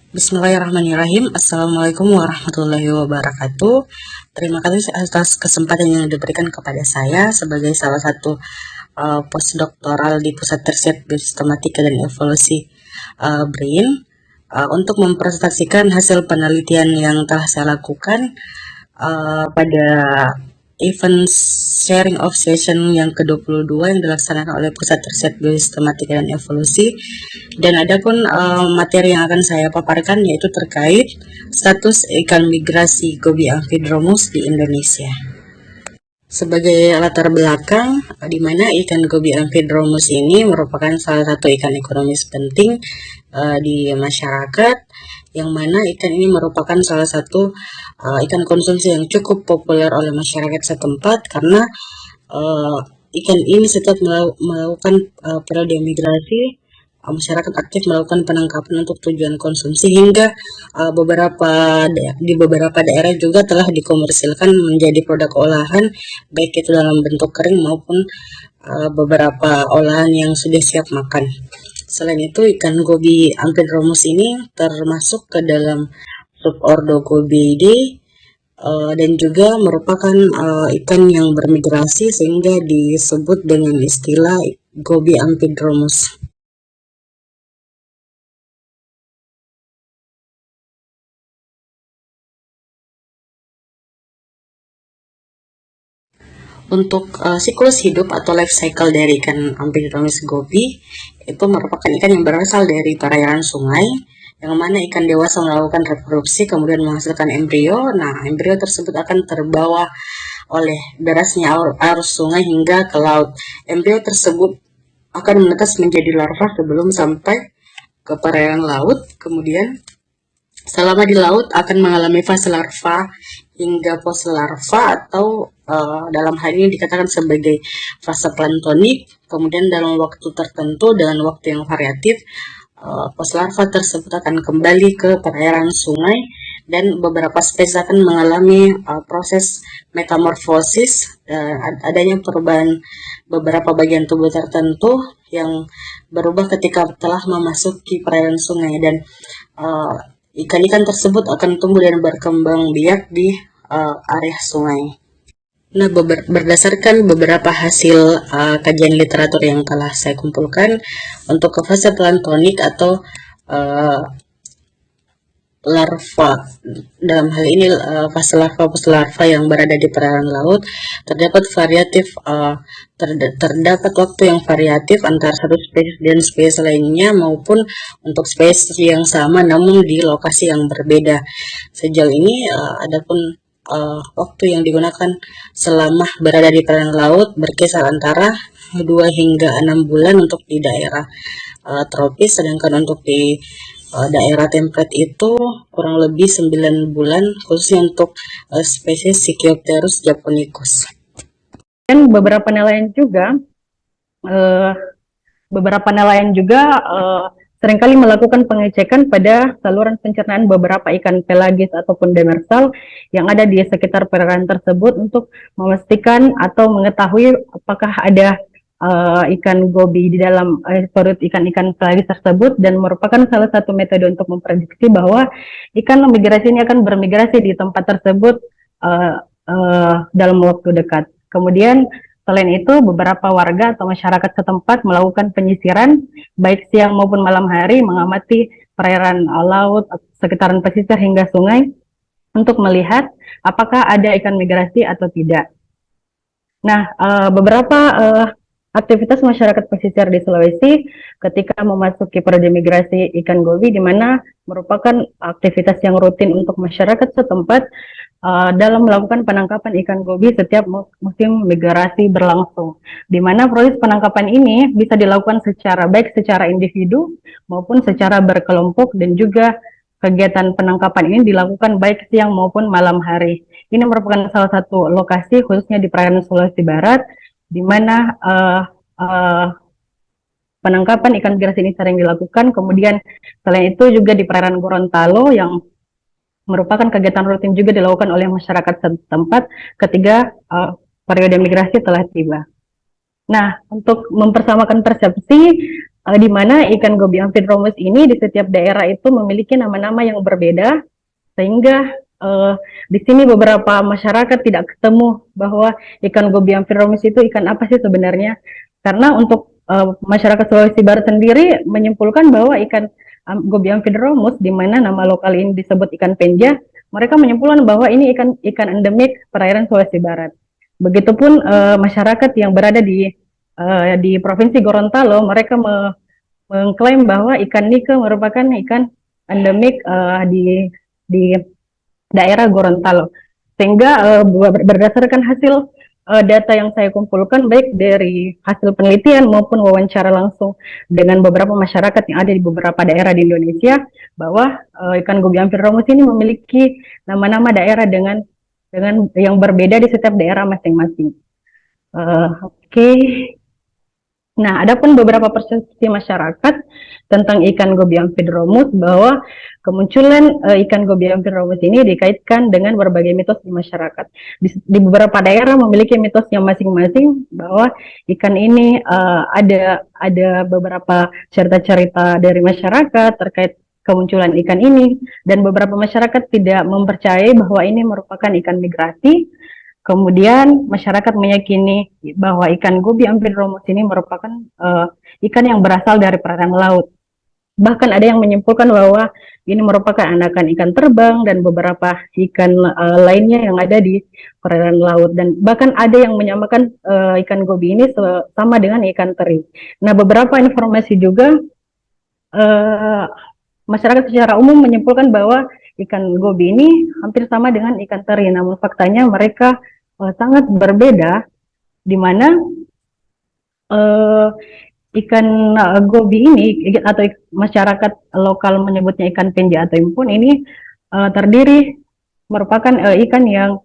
Bismillahirrahmanirrahim. Assalamualaikum warahmatullahi wabarakatuh. Terima kasih atas kesempatan yang diberikan kepada saya sebagai salah satu postdoktoral di Pusat Riset Biosistematika dan Evolusi BRIN untuk mempresentasikan hasil penelitian yang telah saya lakukan pada event sharing of session yang ke-22 yang dilaksanakan oleh Pusat Riset Biosistematika dan Evolusi. Dan adapun materi yang akan saya paparkan yaitu terkait status ikan migrasi Gobi amphidromus di Indonesia. Sebagai latar belakang, di mana ikan Gobi amphidromus ini merupakan salah satu ikan ekonomis penting di masyarakat, yang mana ikan ini merupakan salah satu ikan konsumsi yang cukup populer oleh masyarakat setempat karena ikan ini setiap melakukan periode migrasi, masyarakat aktif melakukan penangkapan untuk tujuan konsumsi hingga di beberapa daerah juga telah dikomersilkan menjadi produk olahan, baik itu dalam bentuk kering maupun beberapa olahan yang sudah siap makan. Selain itu, ikan Gobi amphidromus ini termasuk ke dalam subordo Gobiidae dan juga merupakan ikan yang bermigrasi sehingga disebut dengan istilah Gobi amphidromus. Untuk siklus hidup atau life cycle dari ikan amphidromus gobi itu merupakan ikan yang berasal dari perairan sungai, yang mana ikan dewasa melakukan reproduksi kemudian menghasilkan embrio. Nah, embrio tersebut akan terbawa oleh derasnya arus sungai hingga ke laut. Embrio tersebut akan menetas menjadi larva sebelum sampai ke perairan laut. Kemudian selama di laut akan mengalami fase larva hingga pose larva atau dalam hal ini dikatakan sebagai fase planktonik. Kemudian dalam waktu tertentu dengan waktu yang variatif, pose larva tersebut akan kembali ke perairan sungai dan beberapa spesies akan mengalami proses metamorfosis, adanya perubahan beberapa bagian tubuh tertentu yang berubah ketika telah memasuki perairan sungai, dan ikan-ikan tersebut akan tumbuh dan berkembang biak di area sungai. Nah, berdasarkan beberapa hasil kajian literatur yang telah saya kumpulkan, untuk ke fase planktonik atau larva, dalam hal ini fase larva yang berada di perairan laut, terdapat terdapat waktu yang variatif antara satu spesies dan spesies lainnya maupun untuk spesies yang sama namun di lokasi yang berbeda. Sejauh ini adapun waktu yang digunakan selama berada di perairan laut berkisar antara 2 hingga 6 bulan untuk di daerah tropis, sedangkan untuk di daerah temperate itu kurang lebih 9 bulan, khususnya untuk spesies Sikiopterus japonicus. Dan beberapa nelayan juga seringkali melakukan pengecekan pada saluran pencernaan beberapa ikan pelagis ataupun demersal yang ada di sekitar perairan tersebut untuk memastikan atau mengetahui apakah ada ikan gobi di dalam perut ikan-ikan pelagis tersebut, dan merupakan salah satu metode untuk memprediksi bahwa ikan migrasi ini akan bermigrasi di tempat tersebut dalam waktu dekat. Kemudian selain itu, beberapa warga atau masyarakat setempat melakukan penyisiran baik siang maupun malam hari, mengamati perairan laut, sekitaran pesisir hingga sungai untuk melihat apakah ada ikan migrasi atau tidak. Nah, beberapa aktivitas masyarakat pesisir di Sulawesi ketika memasuki periode migrasi ikan gobi, di mana merupakan aktivitas yang rutin untuk masyarakat setempat dalam melakukan penangkapan ikan gobi setiap musim migrasi berlangsung, di mana proses penangkapan ini bisa dilakukan baik secara individu maupun secara berkelompok, dan juga kegiatan penangkapan ini dilakukan baik siang maupun malam hari. Ini merupakan salah satu lokasi khususnya di perairan Sulawesi Barat di mana penangkapan ikan migrasi ini sering dilakukan. Kemudian selain itu juga di perairan Gorontalo yang merupakan kegiatan rutin juga dilakukan oleh masyarakat setempat ketika periode migrasi telah tiba. Nah, untuk mempersamakan persepsi di mana ikan gobi amfidromus ini di setiap daerah itu memiliki nama-nama yang berbeda, sehingga di sini beberapa masyarakat tidak ketemu bahwa ikan gobi amfidromus itu ikan apa sih sebenarnya. Karena untuk masyarakat Sulawesi Barat sendiri menyimpulkan bahwa ikan gobi amfidromus, di mana nama lokal ini disebut ikan penja, mereka menyimpulkan bahwa ini ikan endemik perairan Sulawesi Barat. Begitupun masyarakat yang berada di Provinsi Gorontalo, mereka mengklaim bahwa ikan nike merupakan ikan endemik di daerah Gorontalo. Sehingga berdasarkan hasil data yang saya kumpulkan, baik dari hasil penelitian maupun wawancara langsung dengan beberapa masyarakat yang ada di beberapa daerah di Indonesia, bahwa ikan gobi amfidromus ini memiliki nama-nama daerah dengan yang berbeda di setiap daerah masing-masing. Oke. Nah, ada pun beberapa persepsi masyarakat tentang ikan gobi amfidromus, bahwa kemunculan ikan gobi amfidromus ini dikaitkan dengan berbagai mitos di masyarakat. Di beberapa daerah memiliki mitosnya masing-masing, bahwa ikan ini ada beberapa cerita-cerita dari masyarakat terkait kemunculan ikan ini, dan beberapa masyarakat tidak mempercayai bahwa ini merupakan ikan migrasi. Kemudian masyarakat meyakini bahwa ikan gobi amfidromus ini merupakan ikan yang berasal dari perairan laut. Bahkan ada yang menyimpulkan bahwa ini merupakan anakan ikan terbang dan beberapa ikan lainnya yang ada di perairan laut. Dan bahkan ada yang menyamakan ikan gobi ini sama dengan ikan teri. Nah, beberapa informasi juga masyarakat secara umum menyimpulkan bahwa ikan gobi ini hampir sama dengan ikan teri. Namun faktanya mereka sangat berbeda, di mana ikan gobi ini atau masyarakat lokal menyebutnya ikan penja atau impun ini merupakan ikan yang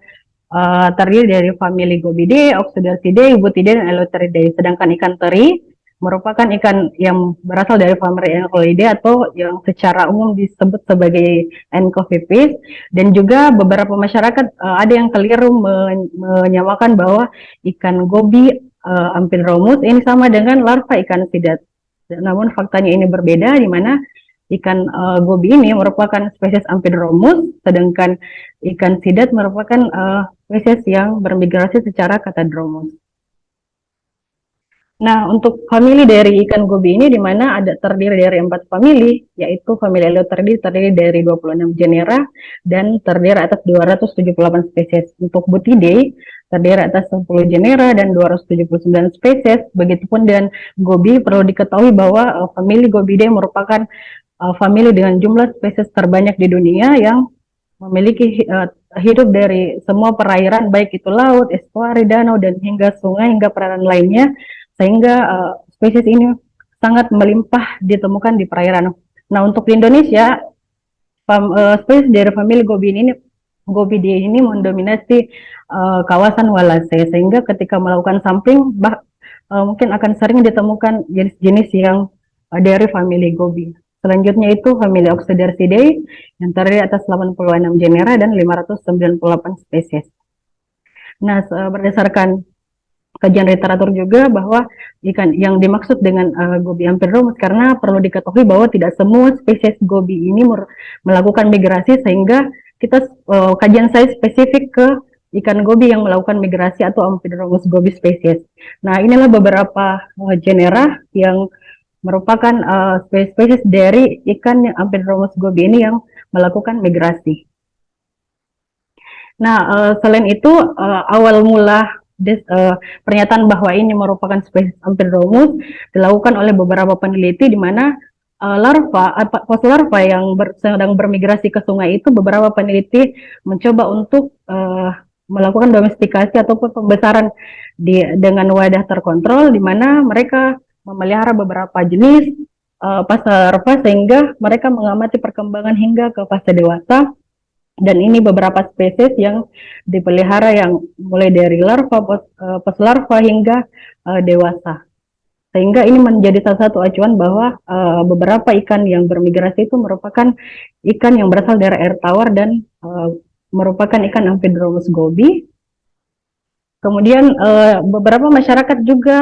terdiri dari famili Gobiidae, Oxydarcidae, Buthidae, dan Eleutheridae. Sedangkan ikan teri merupakan ikan yang berasal dari famili Anchovy atau yang secara umum disebut sebagai Anchovipes. Dan juga beberapa masyarakat ada yang keliru menyamakan bahwa ikan gobi amfidromus ini sama dengan larva ikan sidat. Namun faktanya ini berbeda, di mana ikan gobi ini merupakan spesies amfidromus, sedangkan ikan sidat merupakan spesies yang bermigrasi secara katadromus. Nah, untuk famili dari ikan gobi ini, di mana terdiri dari 4 famili, yaitu famili Eleutheridae terdiri dari 26 genera dan terdiri atas 278 spesies. Untuk Buthidae terdiri atas 10 genera dan 279 spesies. Begitupun dengan gobi, perlu diketahui bahwa famili Gobiidae merupakan famili dengan jumlah spesies terbanyak di dunia yang memiliki hidup dari semua perairan, baik itu laut, estuari, danau, dan hingga sungai, hingga perairan lainnya, sehingga spesies ini sangat melimpah ditemukan di perairan. Nah, untuk di Indonesia, spesies dari famili Gobiidae ini mendominasi kawasan Walase, sehingga ketika melakukan sampling mungkin akan sering ditemukan jenis-jenis yang dari famili gobi. Selanjutnya itu famili Oxydarcidae yang terdiri atas 86 genera dan 598 spesies. Nah, berdasarkan kajian literatur juga bahwa ikan yang dimaksud dengan gobi amfidromus, karena perlu diketahui bahwa tidak semua spesies gobi ini melakukan migrasi, sehingga kita kajian saya spesifik ke ikan gobi yang melakukan migrasi atau amfidromus gobi spesies. Nah, inilah beberapa genera yang merupakan spesies dari ikan amfidromus gobi ini yang melakukan migrasi. Nah, selain itu awal mula pernyataan bahwa ini merupakan spesies amfidromus dilakukan oleh beberapa peneliti, di mana fosil larva yang sedang bermigrasi ke sungai itu, beberapa peneliti mencoba untuk melakukan domestikasi ataupun pembesaran dengan wadah terkontrol, di mana mereka memelihara beberapa jenis larva, sehingga mereka mengamati perkembangan hingga ke fase dewasa. Dan ini beberapa spesies yang dipelihara yang mulai dari larva, larva hingga dewasa. Sehingga ini menjadi salah satu acuan bahwa beberapa ikan yang bermigrasi itu merupakan ikan yang berasal dari air tawar dan merupakan ikan Amphidromus gobi. Kemudian beberapa masyarakat juga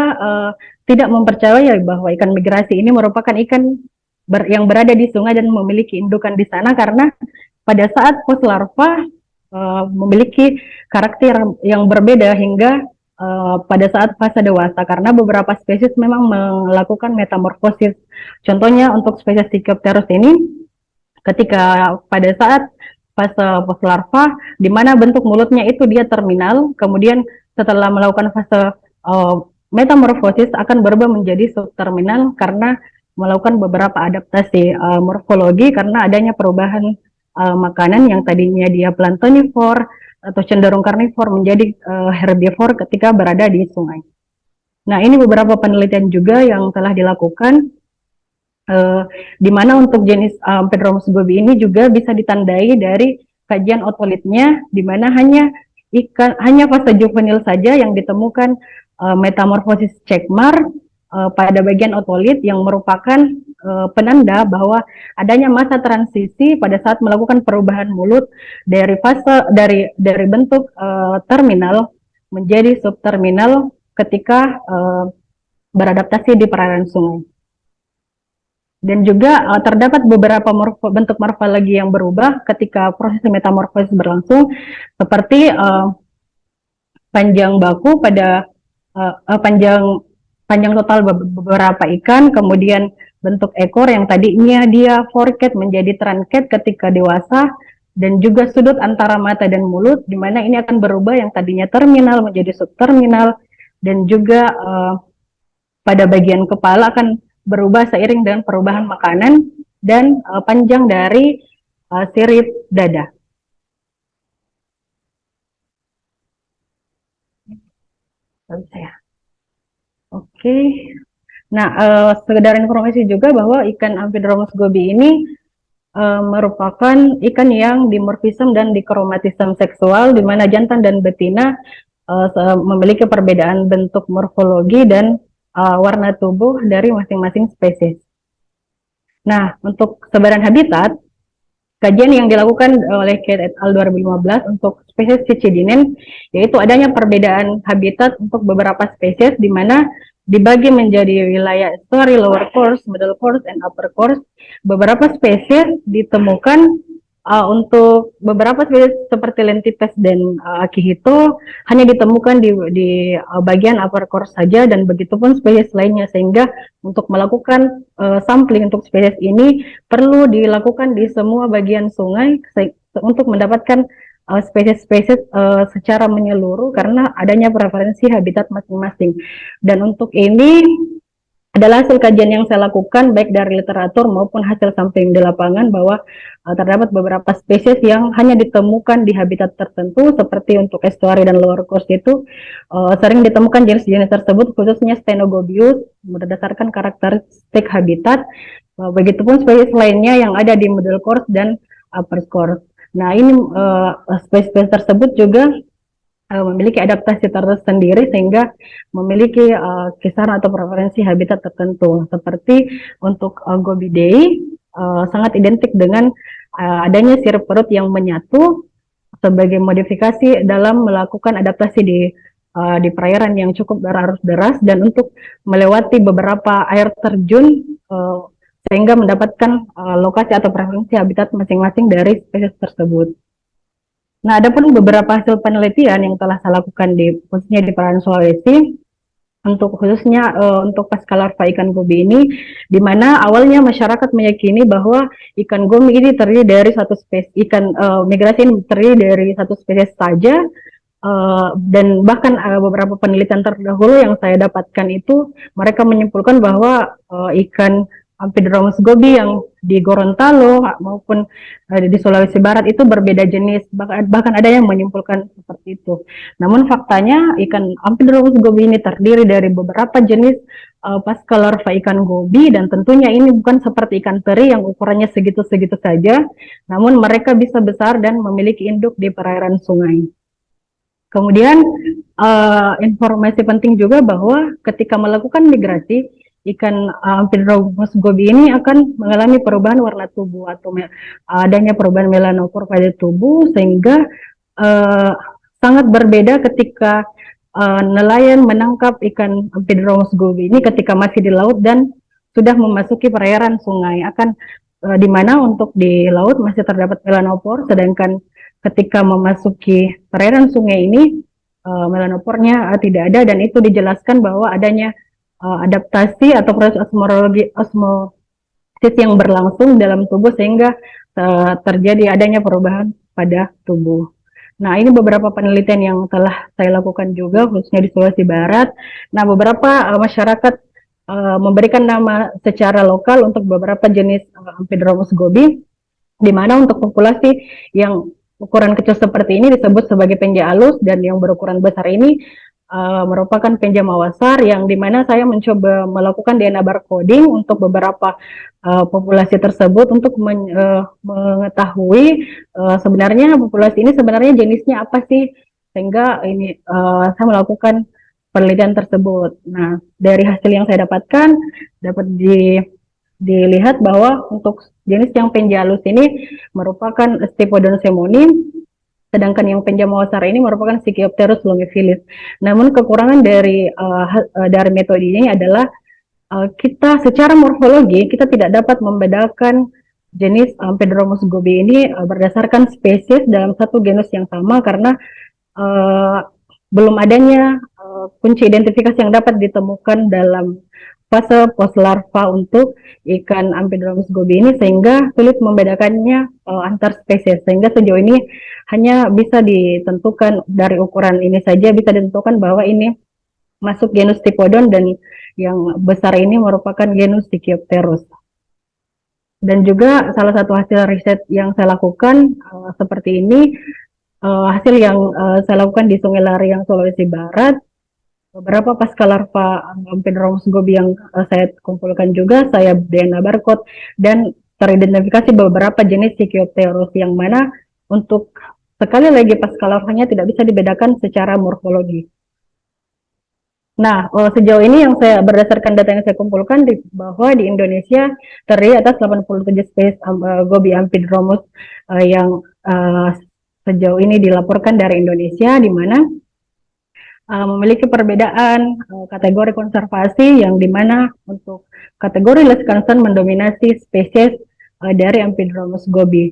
tidak mempercayai bahwa ikan migrasi ini merupakan ikan yang berada di sungai dan memiliki indukan di sana, karena pada saat post larva memiliki karakter yang berbeda hingga pada saat fase dewasa, karena beberapa spesies memang melakukan metamorfosis. Contohnya untuk spesies Trichopteros ini, ketika pada saat fase post larva, di mana bentuk mulutnya itu dia terminal, kemudian setelah melakukan fase metamorfosis akan berubah menjadi subterminal karena melakukan beberapa adaptasi morfologi, karena adanya perubahan makanan yang tadinya dia planktonifor atau cenderung karnivor menjadi herbivor ketika berada di sungai. Nah, ini beberapa penelitian juga yang telah dilakukan di mana untuk jenis Amphidromus gobi ini juga bisa ditandai dari kajian otolitnya, di mana hanya fase juvenil saja yang ditemukan metamorfosis checkmark pada bagian otolit yang merupakan penanda bahwa adanya masa transisi pada saat melakukan perubahan mulut dari fase dari bentuk terminal menjadi subterminal ketika beradaptasi di perairan sungai. Dan juga terdapat beberapa bentuk morfologi yang berubah ketika proses metamorfosis berlangsung, seperti panjang baku pada panjang total beberapa ikan, kemudian bentuk ekor yang tadinya dia forked menjadi truncate ketika dewasa, dan juga sudut antara mata dan mulut, di mana ini akan berubah yang tadinya terminal menjadi subterminal, dan juga pada bagian kepala akan berubah seiring dengan perubahan makanan dan panjang dari sirip dada. Oke. Nah, sekedar informasi juga bahwa ikan Amphidromus gobi ini merupakan ikan yang dimorfisme dan dikromatisme seksual, di mana jantan dan betina memiliki perbedaan bentuk morfologi dan warna tubuh dari masing-masing spesies. Nah, untuk sebaran habitat, kajian yang dilakukan oleh Kate et al. 2015 untuk spesies Ciccidinae, yaitu adanya perbedaan habitat untuk beberapa spesies, di mana dibagi menjadi wilayah estuary, lower course, middle course, and upper course. Beberapa spesies ditemukan untuk beberapa spesies seperti Lentipes dan Akihito hanya ditemukan di bagian upper course saja, dan begitupun spesies lainnya, sehingga untuk melakukan sampling untuk spesies ini perlu dilakukan di semua bagian sungai untuk mendapatkan spesies-spesies secara menyeluruh, karena adanya preferensi habitat masing-masing. Dan untuk ini adalah hasil kajian yang saya lakukan baik dari literatur maupun hasil sampling di lapangan, bahwa terdapat beberapa spesies yang hanya ditemukan di habitat tertentu, seperti untuk estuary dan lower course itu sering ditemukan jenis-jenis tersebut, khususnya Stenogobius, berdasarkan karakteristik habitat. Begitupun spesies lainnya yang ada di middle course dan upper course. Nah, ini spesies tersebut juga memiliki adaptasi tersendiri, sehingga memiliki kisaran atau preferensi habitat tertentu. Seperti untuk Gobiidae sangat identik dengan adanya sirip perut yang menyatu sebagai modifikasi dalam melakukan adaptasi di perairan yang cukup berarus deras, dan untuk melewati beberapa air terjun sehingga mendapatkan lokasi atau preferensi habitat masing-masing dari spesies tersebut. Nah, ada pun beberapa hasil penelitian yang telah saya lakukan khususnya di perairan Sulawesi, khususnya untuk pasca larva ikan gobi ini, di mana awalnya masyarakat meyakini bahwa ikan gobi ini terdiri dari satu spesies, ikan migrasi ini terdiri dari satu spesies saja, dan bahkan beberapa penelitian terdahulu yang saya dapatkan itu mereka menyimpulkan bahwa ikan Amphidramus gobi yang di Gorontalo maupun di Sulawesi Barat itu berbeda jenis, bahkan ada yang menyimpulkan seperti itu. Namun faktanya ikan Amphidramus gobi ini terdiri dari beberapa jenis pasca larva ikan gobi, dan tentunya ini bukan seperti ikan teri yang ukurannya segitu-segitu saja, namun mereka bisa besar dan memiliki induk di perairan sungai. Kemudian informasi penting juga bahwa ketika melakukan migrasi, ikan Amphidramus gobi ini akan mengalami perubahan warna tubuh atau adanya perubahan melanopor pada tubuh, sehingga sangat berbeda ketika nelayan menangkap ikan Amphidramus gobi ini ketika masih di laut dan sudah memasuki perairan sungai. Akan di mana untuk di laut masih terdapat melanopor, sedangkan ketika memasuki perairan sungai ini melanopornya tidak ada, dan itu dijelaskan bahwa adanya adaptasi atau proses osmosis yang berlangsung dalam tubuh sehingga terjadi adanya perubahan pada tubuh. Nah, ini beberapa penelitian yang telah saya lakukan juga khususnya di Sulawesi Barat. Nah, beberapa masyarakat memberikan nama secara lokal untuk beberapa jenis Amphidramus gobi, di mana untuk populasi yang ukuran kecil seperti ini disebut sebagai penja alus, dan yang berukuran besar ini merupakan penja mawasar, yang dimana saya mencoba melakukan DNA barcoding untuk beberapa populasi tersebut untuk mengetahui sebenarnya populasi ini sebenarnya jenisnya apa sih, sehingga ini saya melakukan penelitian tersebut. Nah, dari hasil yang saya dapatkan dapat dilihat bahwa untuk jenis yang penja alus ini merupakan Stiphodon semoni, sedangkan yang penja mawasar ini merupakan Sikiopterus longiphilis. Namun kekurangan dari metode ini adalah kita secara morfologi kita tidak dapat membedakan jenis Amphidramus gobi ini berdasarkan spesies dalam satu genus yang sama, karena belum adanya kunci identifikasi yang dapat ditemukan dalam fase post larva untuk ikan Amphidramus gobi ini, sehingga sulit membedakannya antar spesies, sehingga sejauh ini hanya bisa ditentukan dari ukuran ini saja bisa ditentukan bahwa ini masuk genus Stiphodon, dan yang besar ini merupakan genus Sikiopterus. Dan juga salah satu hasil riset yang saya lakukan seperti ini, hasil yang saya lakukan di Sungai Lariang, Sulawesi Barat. Beberapa pasca larva Amphidramus gobi yang saya kumpulkan juga, saya DNA barcode, dan teridentifikasi beberapa jenis Sikiopterus, yang mana untuk sekali lagi pasca larvanya tidak bisa dibedakan secara morfologi. Nah, sejauh ini yang saya berdasarkan data yang saya kumpulkan bahwa di Indonesia terdiri atas 87 spesies gobi Amphidramus yang sejauh ini dilaporkan dari Indonesia, di mana memiliki perbedaan kategori konservasi, yang dimana untuk kategori Lescanson mendominasi spesies dari Amphidramus gobi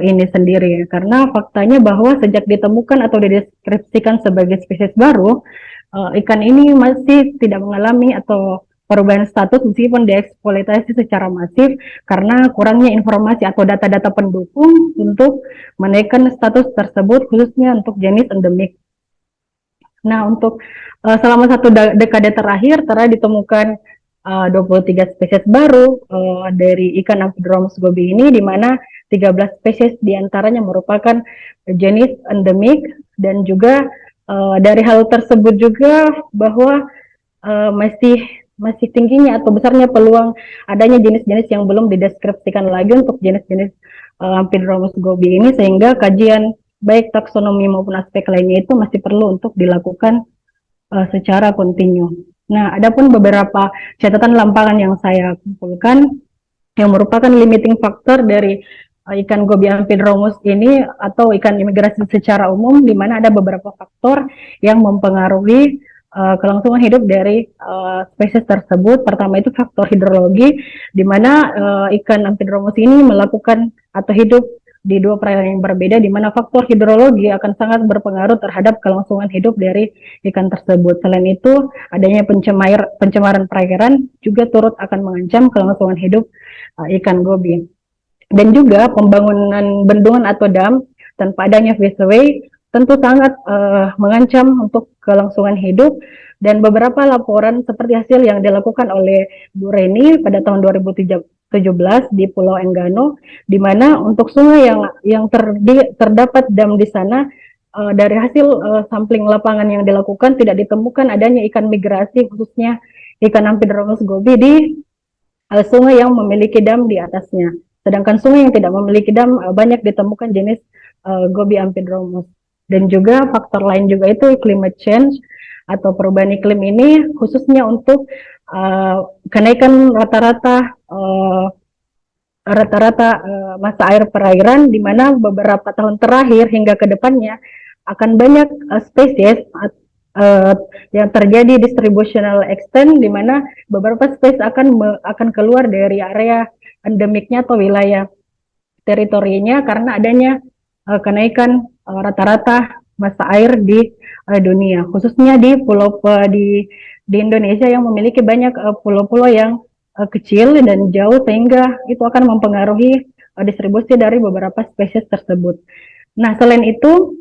ini sendiri, karena faktanya bahwa sejak ditemukan atau dideskripsikan sebagai spesies baru, ikan ini masih tidak mengalami atau perubahan status meskipun dieksploitasi secara masif, karena kurangnya informasi atau data-data pendukung untuk menaikkan status tersebut khususnya untuk jenis endemik. Nah, untuk selama satu dekade terakhir telah ditemukan 23 spesies baru dari ikan Amphidramus gobi ini, di mana 13 spesies diantaranya merupakan jenis endemik, dan juga dari hal tersebut juga bahwa masih tingginya atau besarnya peluang adanya jenis-jenis yang belum dideskripsikan lagi untuk jenis-jenis Amphidramus gobi ini, sehingga kajian baik taksonomi maupun aspek lainnya itu masih perlu untuk dilakukan secara kontinu. Nah, adapun beberapa catatan lampangan yang saya kumpulkan yang merupakan limiting factor dari ikan gobi Amphidramus ini atau ikan imigrasi secara umum, di mana ada beberapa faktor yang mempengaruhi kelangsungan hidup dari spesies tersebut. Pertama itu faktor hidrologi, di mana ikan Amphidramus ini melakukan atau hidup di dua perairan yang berbeda, di mana faktor hidrologi akan sangat berpengaruh terhadap kelangsungan hidup dari ikan tersebut. Selain itu, adanya pencemaran perairan juga turut akan mengancam kelangsungan hidup ikan gobi. Dan juga pembangunan bendungan atau dam tanpa adanya waterway tentu sangat mengancam untuk kelangsungan hidup, Dan beberapa laporan seperti hasil yang dilakukan oleh Bu Reni pada tahun 2017 di Pulau Enggano, di mana untuk sungai yang terdapat dam di sana, dari hasil sampling lapangan yang dilakukan tidak ditemukan adanya ikan migrasi, khususnya ikan Amphidromus gobi di sungai yang memiliki dam di atasnya. Sedangkan sungai yang tidak memiliki dam banyak ditemukan jenis gobi Amphidromus. Dan juga faktor lain juga itu climate change atau perubahan iklim ini khususnya untuk kenaikan masa air perairan, di mana beberapa tahun terakhir hingga ke depannya akan banyak spesies yang terjadi distributional extent, di mana beberapa spesies akan keluar dari area endemiknya atau wilayah teritorinya karena adanya kenaikan rata-rata masa air di dunia, khususnya di di Indonesia yang memiliki banyak pulau-pulau yang kecil dan jauh, sehingga itu akan mempengaruhi distribusi dari beberapa spesies tersebut. Nah, selain itu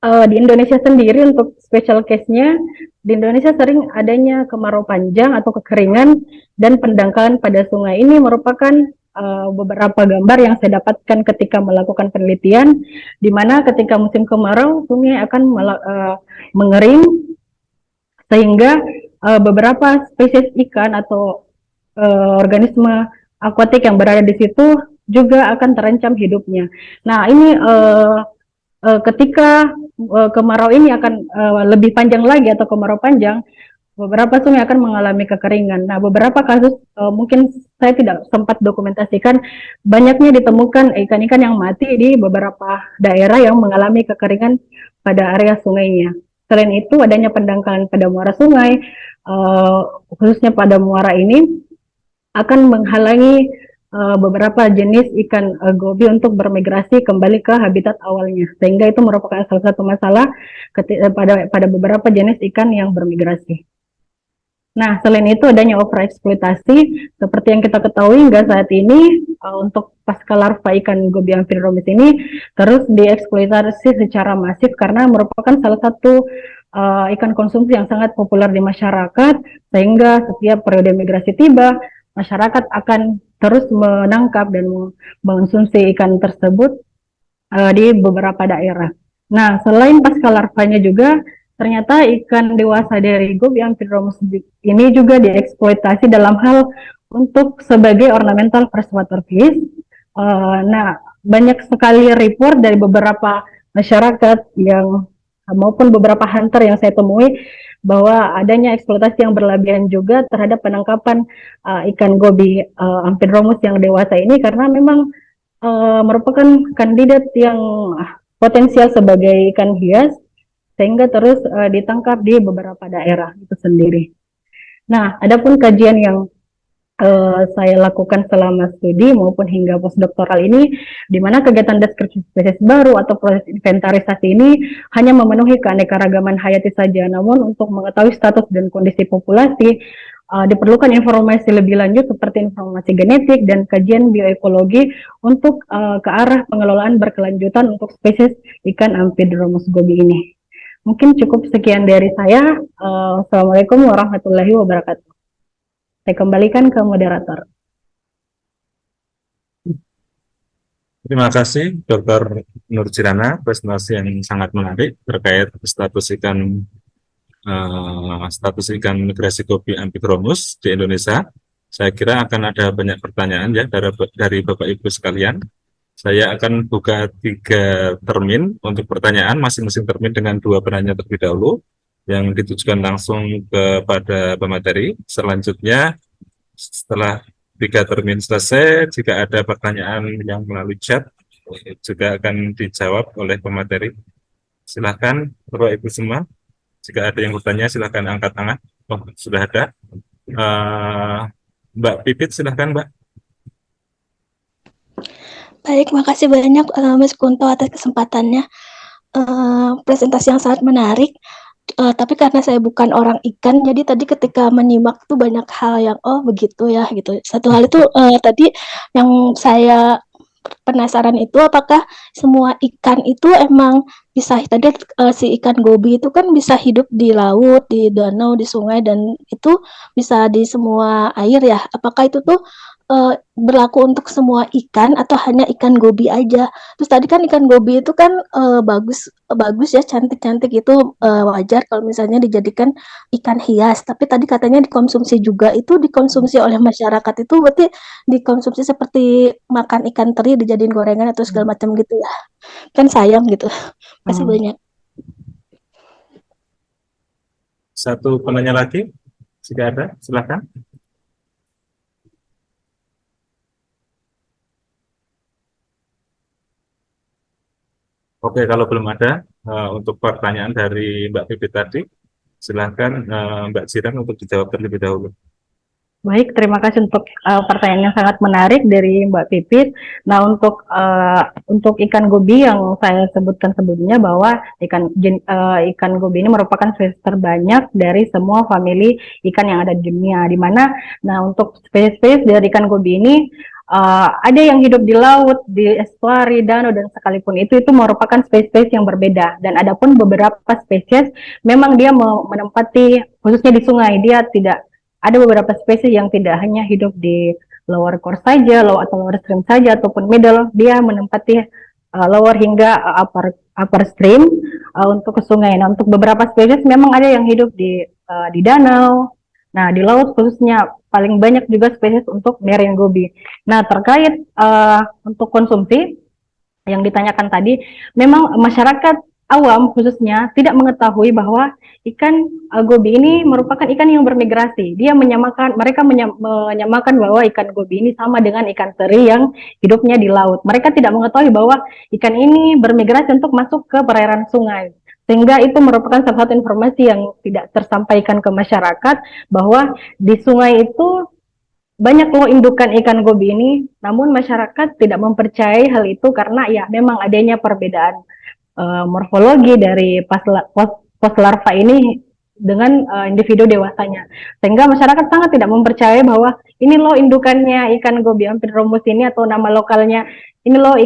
di Indonesia sendiri untuk special case-nya, di Indonesia sering adanya kemarau panjang atau kekeringan, dan pendangkalan pada sungai ini merupakan beberapa gambar yang saya dapatkan ketika melakukan penelitian, di mana ketika musim kemarau sungai akan mengering, sehingga beberapa spesies ikan atau organisme akuatik yang berada di situ juga akan terancam hidupnya. Nah, ini ketika kemarau ini akan lebih panjang lagi atau kemarau panjang, beberapa sungai akan mengalami kekeringan. Nah, beberapa kasus mungkin saya tidak sempat dokumentasikan, banyaknya ditemukan ikan-ikan yang mati di beberapa daerah yang mengalami kekeringan pada area sungainya. Selain itu, adanya pendangkalan pada muara sungai, khususnya pada muara ini, akan menghalangi beberapa jenis ikan gobi untuk bermigrasi kembali ke habitat awalnya, sehingga itu merupakan salah satu masalah pada beberapa jenis ikan yang bermigrasi. Nah, selain itu adanya overeksploitasi, seperti yang kita ketahui hingga saat ini untuk pasca larva ikan gobi Amphidromus ini terus dieksploitasi secara masif karena merupakan salah satu ikan konsumsi yang sangat populer di masyarakat, sehingga setiap periode migrasi tiba, masyarakat akan terus menangkap dan mengonsumsi ikan tersebut di beberapa daerah. Nah, selain pasca larvanya juga, ternyata ikan dewasa dari gobi Amphidromus ini juga dieksploitasi dalam hal untuk sebagai ornamental freshwater fish. Nah, banyak sekali report dari beberapa masyarakat yang maupun beberapa hunter yang saya temui bahwa adanya eksploitasi yang berlebihan juga terhadap penangkapan ikan gobi Amphidromus yang dewasa ini, karena memang merupakan kandidat yang potensial sebagai ikan hias, sehingga terus ditangkap di beberapa daerah itu sendiri. Nah, adapun kajian yang saya lakukan selama studi maupun hingga postdoktoral ini, di mana kegiatan deskripsi spesies baru atau proses inventarisasi ini hanya memenuhi keanekaragaman hayati saja, namun untuk mengetahui status dan kondisi populasi diperlukan informasi lebih lanjut seperti informasi genetik dan kajian bioekologi untuk ke arah pengelolaan berkelanjutan untuk spesies ikan Amphidromus gobi ini. Mungkin cukup sekian dari saya. Assalamualaikum warahmatullahi wabarakatuh. Saya kembalikan ke moderator. Terima kasih Dr. Nur Kirana, presentasi yang sangat menarik terkait status ikan migrasi gobi Amphidromus di Indonesia. Saya kira akan ada banyak pertanyaan ya dari Bapak Ibu sekalian. Saya akan buka 3 termin untuk pertanyaan, masing-masing termin dengan 2 penanya terlebih dahulu, yang ditujukan langsung kepada pemateri. Selanjutnya, setelah 3 termin selesai, jika ada pertanyaan yang melalui chat, juga akan dijawab oleh pemateri. Silakan Bapak Ibu semua, jika ada yang bertanya silahkan angkat tangan. Oh, sudah ada. Mbak Pipit, silahkan Mbak. Baik, makasih banyak Mas Kunto atas kesempatannya. Presentasi yang sangat menarik. Tapi karena saya bukan orang ikan, jadi tadi ketika menyimak tuh banyak hal yang oh begitu ya gitu. Satu hal itu tadi yang saya penasaran itu apakah semua ikan itu emang bisa tadi si ikan gobi itu kan bisa hidup di laut, di danau, di sungai dan itu bisa di semua air ya. Apakah itu tuh berlaku untuk semua ikan atau hanya ikan gobi aja? Terus tadi kan ikan gobi itu kan bagus bagus ya, cantik-cantik itu wajar kalau misalnya dijadikan ikan hias. Tapi tadi katanya dikonsumsi juga itu dikonsumsi oleh masyarakat itu berarti dikonsumsi seperti makan ikan teri dijadiin gorengan atau segala macam gitu ya. Kan sayang gitu. Kasih Hmm. banyak. Satu penanya lagi, jika ada, silakan. Oke, kalau belum ada, untuk pertanyaan dari Mbak Pipit tadi, silakan Mbak Jiran untuk dijawab terlebih dahulu. Baik, terima kasih untuk pertanyaan yang sangat menarik dari Mbak Pipit. Nah, untuk ikan gobi yang saya sebutkan sebelumnya bahwa ikan gobi ini merupakan spesies terbanyak dari semua famili ikan yang ada di dunia. Di mana, nah untuk spesies dari ikan gobi ini ada yang hidup di laut, di estuari, danau dan sekalipun itu merupakan spesies yang berbeda. Dan adapun beberapa spesies memang dia menempati khususnya di sungai, dia tidak ada beberapa spesies yang tidak hanya hidup di lower course saja, atau lower stream saja, ataupun middle, dia menempati lower hingga upper stream untuk ke sungai. Nah, untuk beberapa spesies memang ada yang hidup di danau. Nah, di laut khususnya paling banyak juga spesies untuk marine goby. Nah, terkait untuk konsumsi yang ditanyakan tadi, memang masyarakat awam khususnya tidak mengetahui bahwa ikan gobi ini merupakan ikan yang bermigrasi. Mereka menyamakan bahwa ikan gobi ini sama dengan ikan teri yang hidupnya di laut. Mereka tidak mengetahui bahwa ikan ini bermigrasi untuk masuk ke perairan sungai. Sehingga itu merupakan salah satu informasi yang tidak tersampaikan ke masyarakat bahwa di sungai itu banyak loh indukan ikan gobi ini, namun masyarakat tidak mempercayai hal itu karena ya memang adanya perbedaan morfologi dari pos larva ini dengan individu dewasanya. Sehingga masyarakat sangat tidak mempercayai bahwa ini loh indukannya ikan gobi amphiromus ini atau nama lokalnya ini loh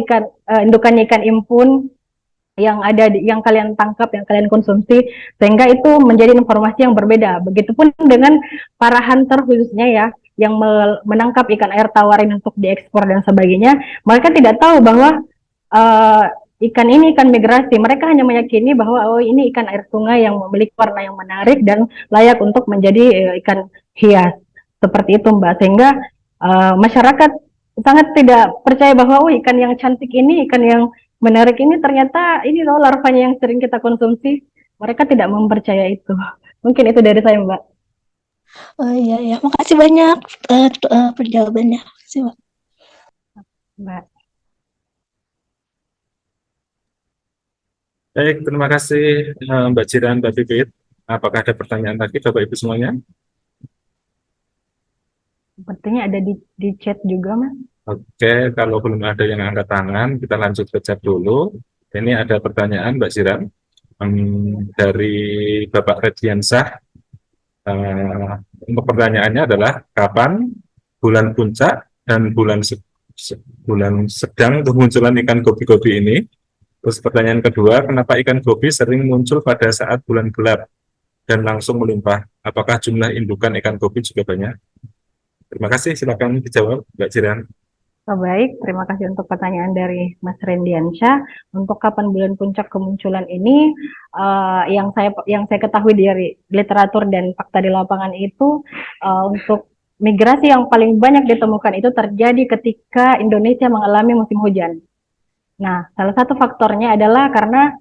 indukannya ikan impun yang yang kalian tangkap, yang kalian konsumsi, sehingga itu menjadi informasi yang berbeda. Begitupun dengan para hunter khususnya ya, yang menangkap ikan air tawar ini untuk diekspor dan sebagainya, mereka tidak tahu bahwa ikan ini ikan migrasi. Mereka hanya meyakini bahwa oh ini ikan air sungai yang memiliki warna yang menarik dan layak untuk menjadi ikan hias. Seperti itu Mbak, sehingga masyarakat sangat tidak percaya bahwa oh ikan yang cantik ini, ikan yang menarik ini ternyata ini loh larvanya yang sering kita konsumsi. Mereka tidak mempercaya itu. Mungkin itu dari saya Mbak. Oh iya ya, makasih banyak penjawabannya. Makasih, Mbak. Baik, terima kasih Mbak Jiran, Mbak Pipit. Apakah ada pertanyaan lagi Bapak Ibu semuanya? Sepertinya ada di chat juga Mas. Oke, kalau belum ada yang angkat tangan, kita lanjut ke chat dulu. Ini ada pertanyaan Mbak Jiran dari Bapak Rediansah. Untuk pertanyaannya adalah kapan bulan puncak dan bulan sedang untuk munculan ikan gobi-gobi ini. Terus pertanyaan kedua, kenapa ikan gobi sering muncul pada saat bulan gelap dan langsung melimpah? Apakah jumlah indukan ikan gobi juga banyak? Terima kasih, silakan dijawab Mbak Jiran. Baik, terima kasih untuk pertanyaan dari Mas Rendiansyah. Untuk kapan bulan puncak kemunculan ini, yang saya ketahui dari literatur dan fakta di lapangan itu, untuk migrasi yang paling banyak ditemukan itu terjadi ketika Indonesia mengalami musim hujan. Nah, salah satu faktornya adalah karena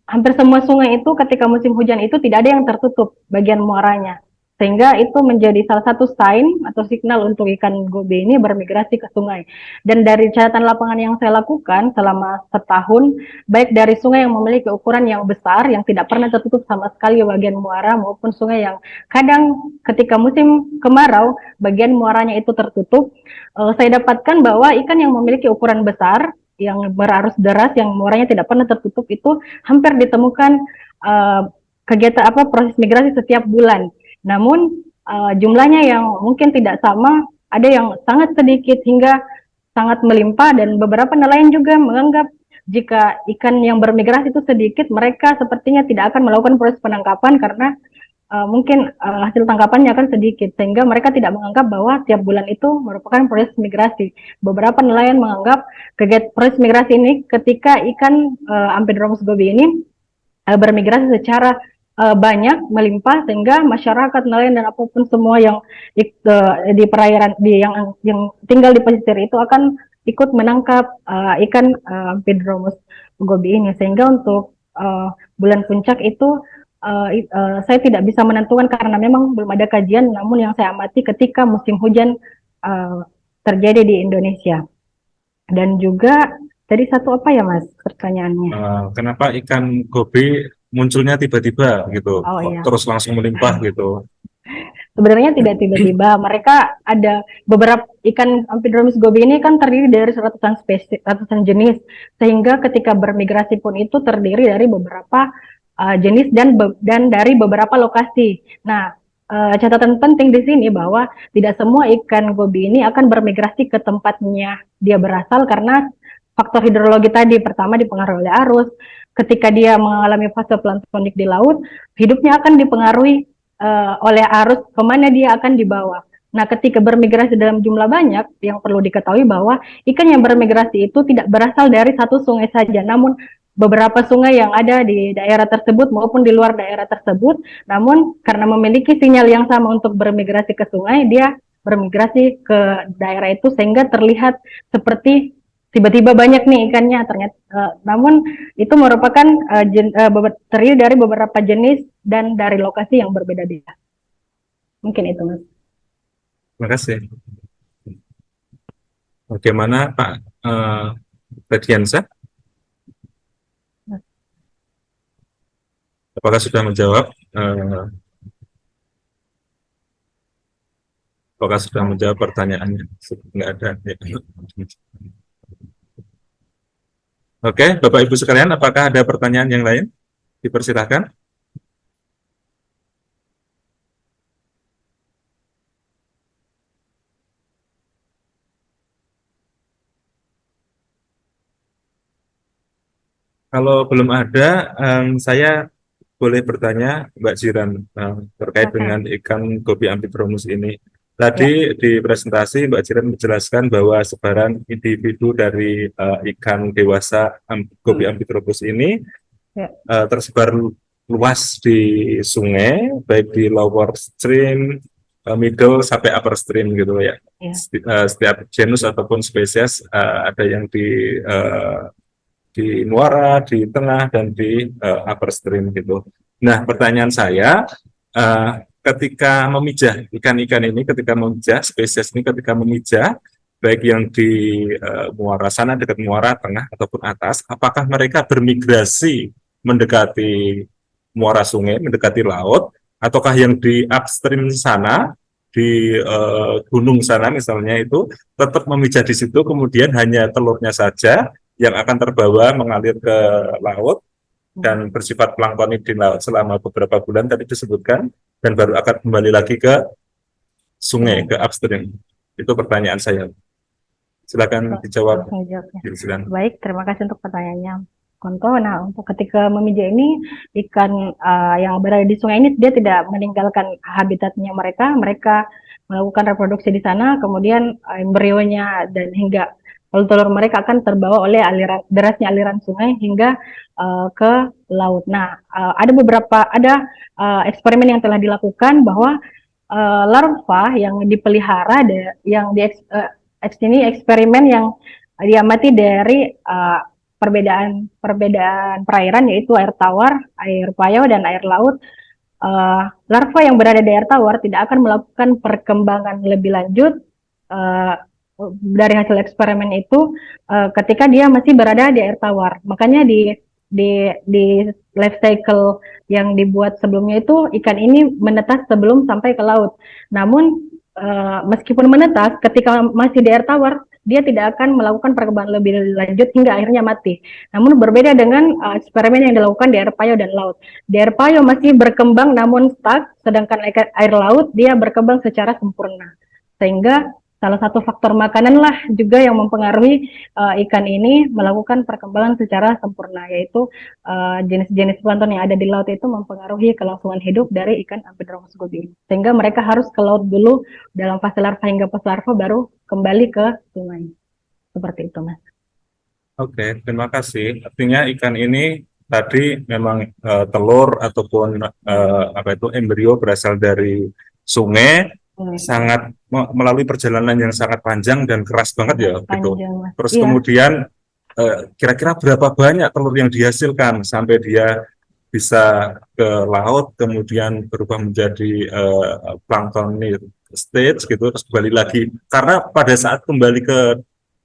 hampir semua sungai itu ketika musim hujan itu tidak ada yang tertutup bagian muaranya. Sehingga itu menjadi salah satu sign atau signal untuk ikan gobi ini bermigrasi ke sungai. Dan dari catatan lapangan yang saya lakukan selama setahun, baik dari sungai yang memiliki ukuran yang besar, yang tidak pernah tertutup sama sekali bagian muara, maupun sungai yang kadang ketika musim kemarau, bagian muaranya itu tertutup, saya dapatkan bahwa ikan yang memiliki ukuran besar, yang berarus deras, yang muaranya tidak pernah tertutup itu hampir ditemukan proses migrasi setiap bulan. Namun jumlahnya yang mungkin tidak sama, ada yang sangat sedikit hingga sangat melimpah, dan beberapa nelayan juga menganggap jika ikan yang bermigrasi itu sedikit, mereka sepertinya tidak akan melakukan proses penangkapan karena mungkin hasil tangkapannya akan sedikit, sehingga mereka tidak menganggap bahwa tiap bulan itu merupakan proses migrasi. Beberapa nelayan menganggap kegiatan proses migrasi ini ketika ikan Amphidromus gobi ini bermigrasi secara banyak, melimpah, sehingga masyarakat, nelayan, dan apapun semua yang di perairan yang tinggal di pesisir itu akan ikut menangkap ikan Amphidromus gobi ini. Sehingga untuk bulan puncak itu saya tidak bisa menentukan karena memang belum ada kajian, namun yang saya amati ketika musim hujan terjadi di Indonesia. Dan juga tadi satu apa ya Mas pertanyaannya? Kenapa ikan gobi munculnya tiba-tiba gitu, Oh iya. terus langsung melimpah gitu? Sebenarnya tidak tiba-tiba, mereka ada beberapa ikan Amphidromus gobi ini kan terdiri dari ratusan spesies, ratusan jenis, sehingga ketika bermigrasi pun itu terdiri dari beberapa jenis dan dari beberapa lokasi. Nah, catatan penting di sini bahwa tidak semua ikan gobi ini akan bermigrasi ke tempatnya dia berasal karena faktor hidrologi tadi. Pertama dipengaruhi oleh arus. Ketika dia mengalami fase planktonik di laut, hidupnya akan dipengaruhi oleh arus kemana dia akan dibawa. Nah, ketika bermigrasi dalam jumlah banyak, yang perlu diketahui bahwa ikan yang bermigrasi itu tidak berasal dari satu sungai saja, namun beberapa sungai yang ada di daerah tersebut maupun di luar daerah tersebut. Namun karena memiliki sinyal yang sama untuk bermigrasi ke sungai, dia bermigrasi ke daerah itu sehingga terlihat seperti tiba-tiba banyak nih ikannya ternyata. Namun itu merupakan terdiri dari beberapa jenis dan dari lokasi yang berbeda-beda. Mungkin itu Mas. Terima kasih. Bagaimana Pak Radiansa? Apakah sudah menjawab? Apakah sudah menjawab pertanyaannya? Enggak ada. Ya. Oke, Bapak Ibu sekalian, apakah ada pertanyaan yang lain? Dipersilahkan. Kalau belum ada, saya boleh bertanya Mbak Jiran terkait dengan ikan gobi Amphidromus ini. Tadi di presentasi Mbak Jiran menjelaskan bahwa sebaran individu dari ikan dewasa gobi Amphidromus ini tersebar luas di sungai, baik di lower stream, middle sampai upper stream gitu ya. Setiap genus ataupun spesies ada yang di muara, di tengah, dan di upper stream gitu. Nah, pertanyaan saya, ketika memijah ikan-ikan ini, ketika memijah spesies ini, ketika memijah, baik yang di muara sana, dekat muara, tengah, ataupun atas, apakah mereka bermigrasi mendekati muara sungai, mendekati laut, ataukah yang di upstream sana, di gunung sana misalnya itu, tetap memijah di situ, kemudian hanya telurnya saja yang akan terbawa mengalir ke laut dan bersifat planktonik di laut selama beberapa bulan tadi disebutkan, dan baru akan kembali lagi ke sungai, ke upstream. Itu pertanyaan saya. Silakan dijawab. Silakan. Baik, terima kasih untuk pertanyaannya, Konto. Nah, untuk ketika memijah ini, ikan yang berada di sungai ini dia tidak meninggalkan habitatnya mereka melakukan reproduksi di sana, kemudian embrionya dan hingga telur mereka akan terbawa oleh derasnya aliran sungai hingga ke laut. Nah, ada eksperimen yang telah dilakukan bahwa larva yang dipelihara, ini eksperimen yang diamati dari perbedaan perairan, yaitu air tawar, air payau, dan air laut. Larva yang berada di air tawar tidak akan melakukan perkembangan lebih lanjut dari hasil eksperimen itu ketika dia masih berada di air tawar. Makanya di life cycle yang dibuat sebelumnya itu ikan ini menetas sebelum sampai ke laut. Namun meskipun menetas, ketika masih di air tawar, dia tidak akan melakukan perkembangan lebih lanjut hingga akhirnya mati. Namun berbeda dengan eksperimen yang dilakukan di air payau dan laut. Di air payau masih berkembang namun stuck, sedangkan air laut dia berkembang secara sempurna. Sehingga salah satu faktor makanan lah juga yang mempengaruhi ikan ini melakukan perkembangan secara sempurna, yaitu jenis-jenis plankton yang ada di laut itu mempengaruhi kelangsungan hidup dari ikan Amphidromus gobi ini. Sehingga mereka harus ke laut dulu dalam fase larva hingga post larva baru kembali ke sungai. Seperti itu, Mas. Oke, terima kasih. Artinya ikan ini tadi memang telur ataupun embrio berasal dari sungai, sangat melalui perjalanan yang sangat panjang dan keras banget ya, gitu. Panjang, Mas. Terus Iya. kemudian kira-kira berapa banyak telur yang dihasilkan sampai dia bisa ke laut, kemudian berubah menjadi plankton stage gitu, terus kembali lagi. Karena pada saat kembali ke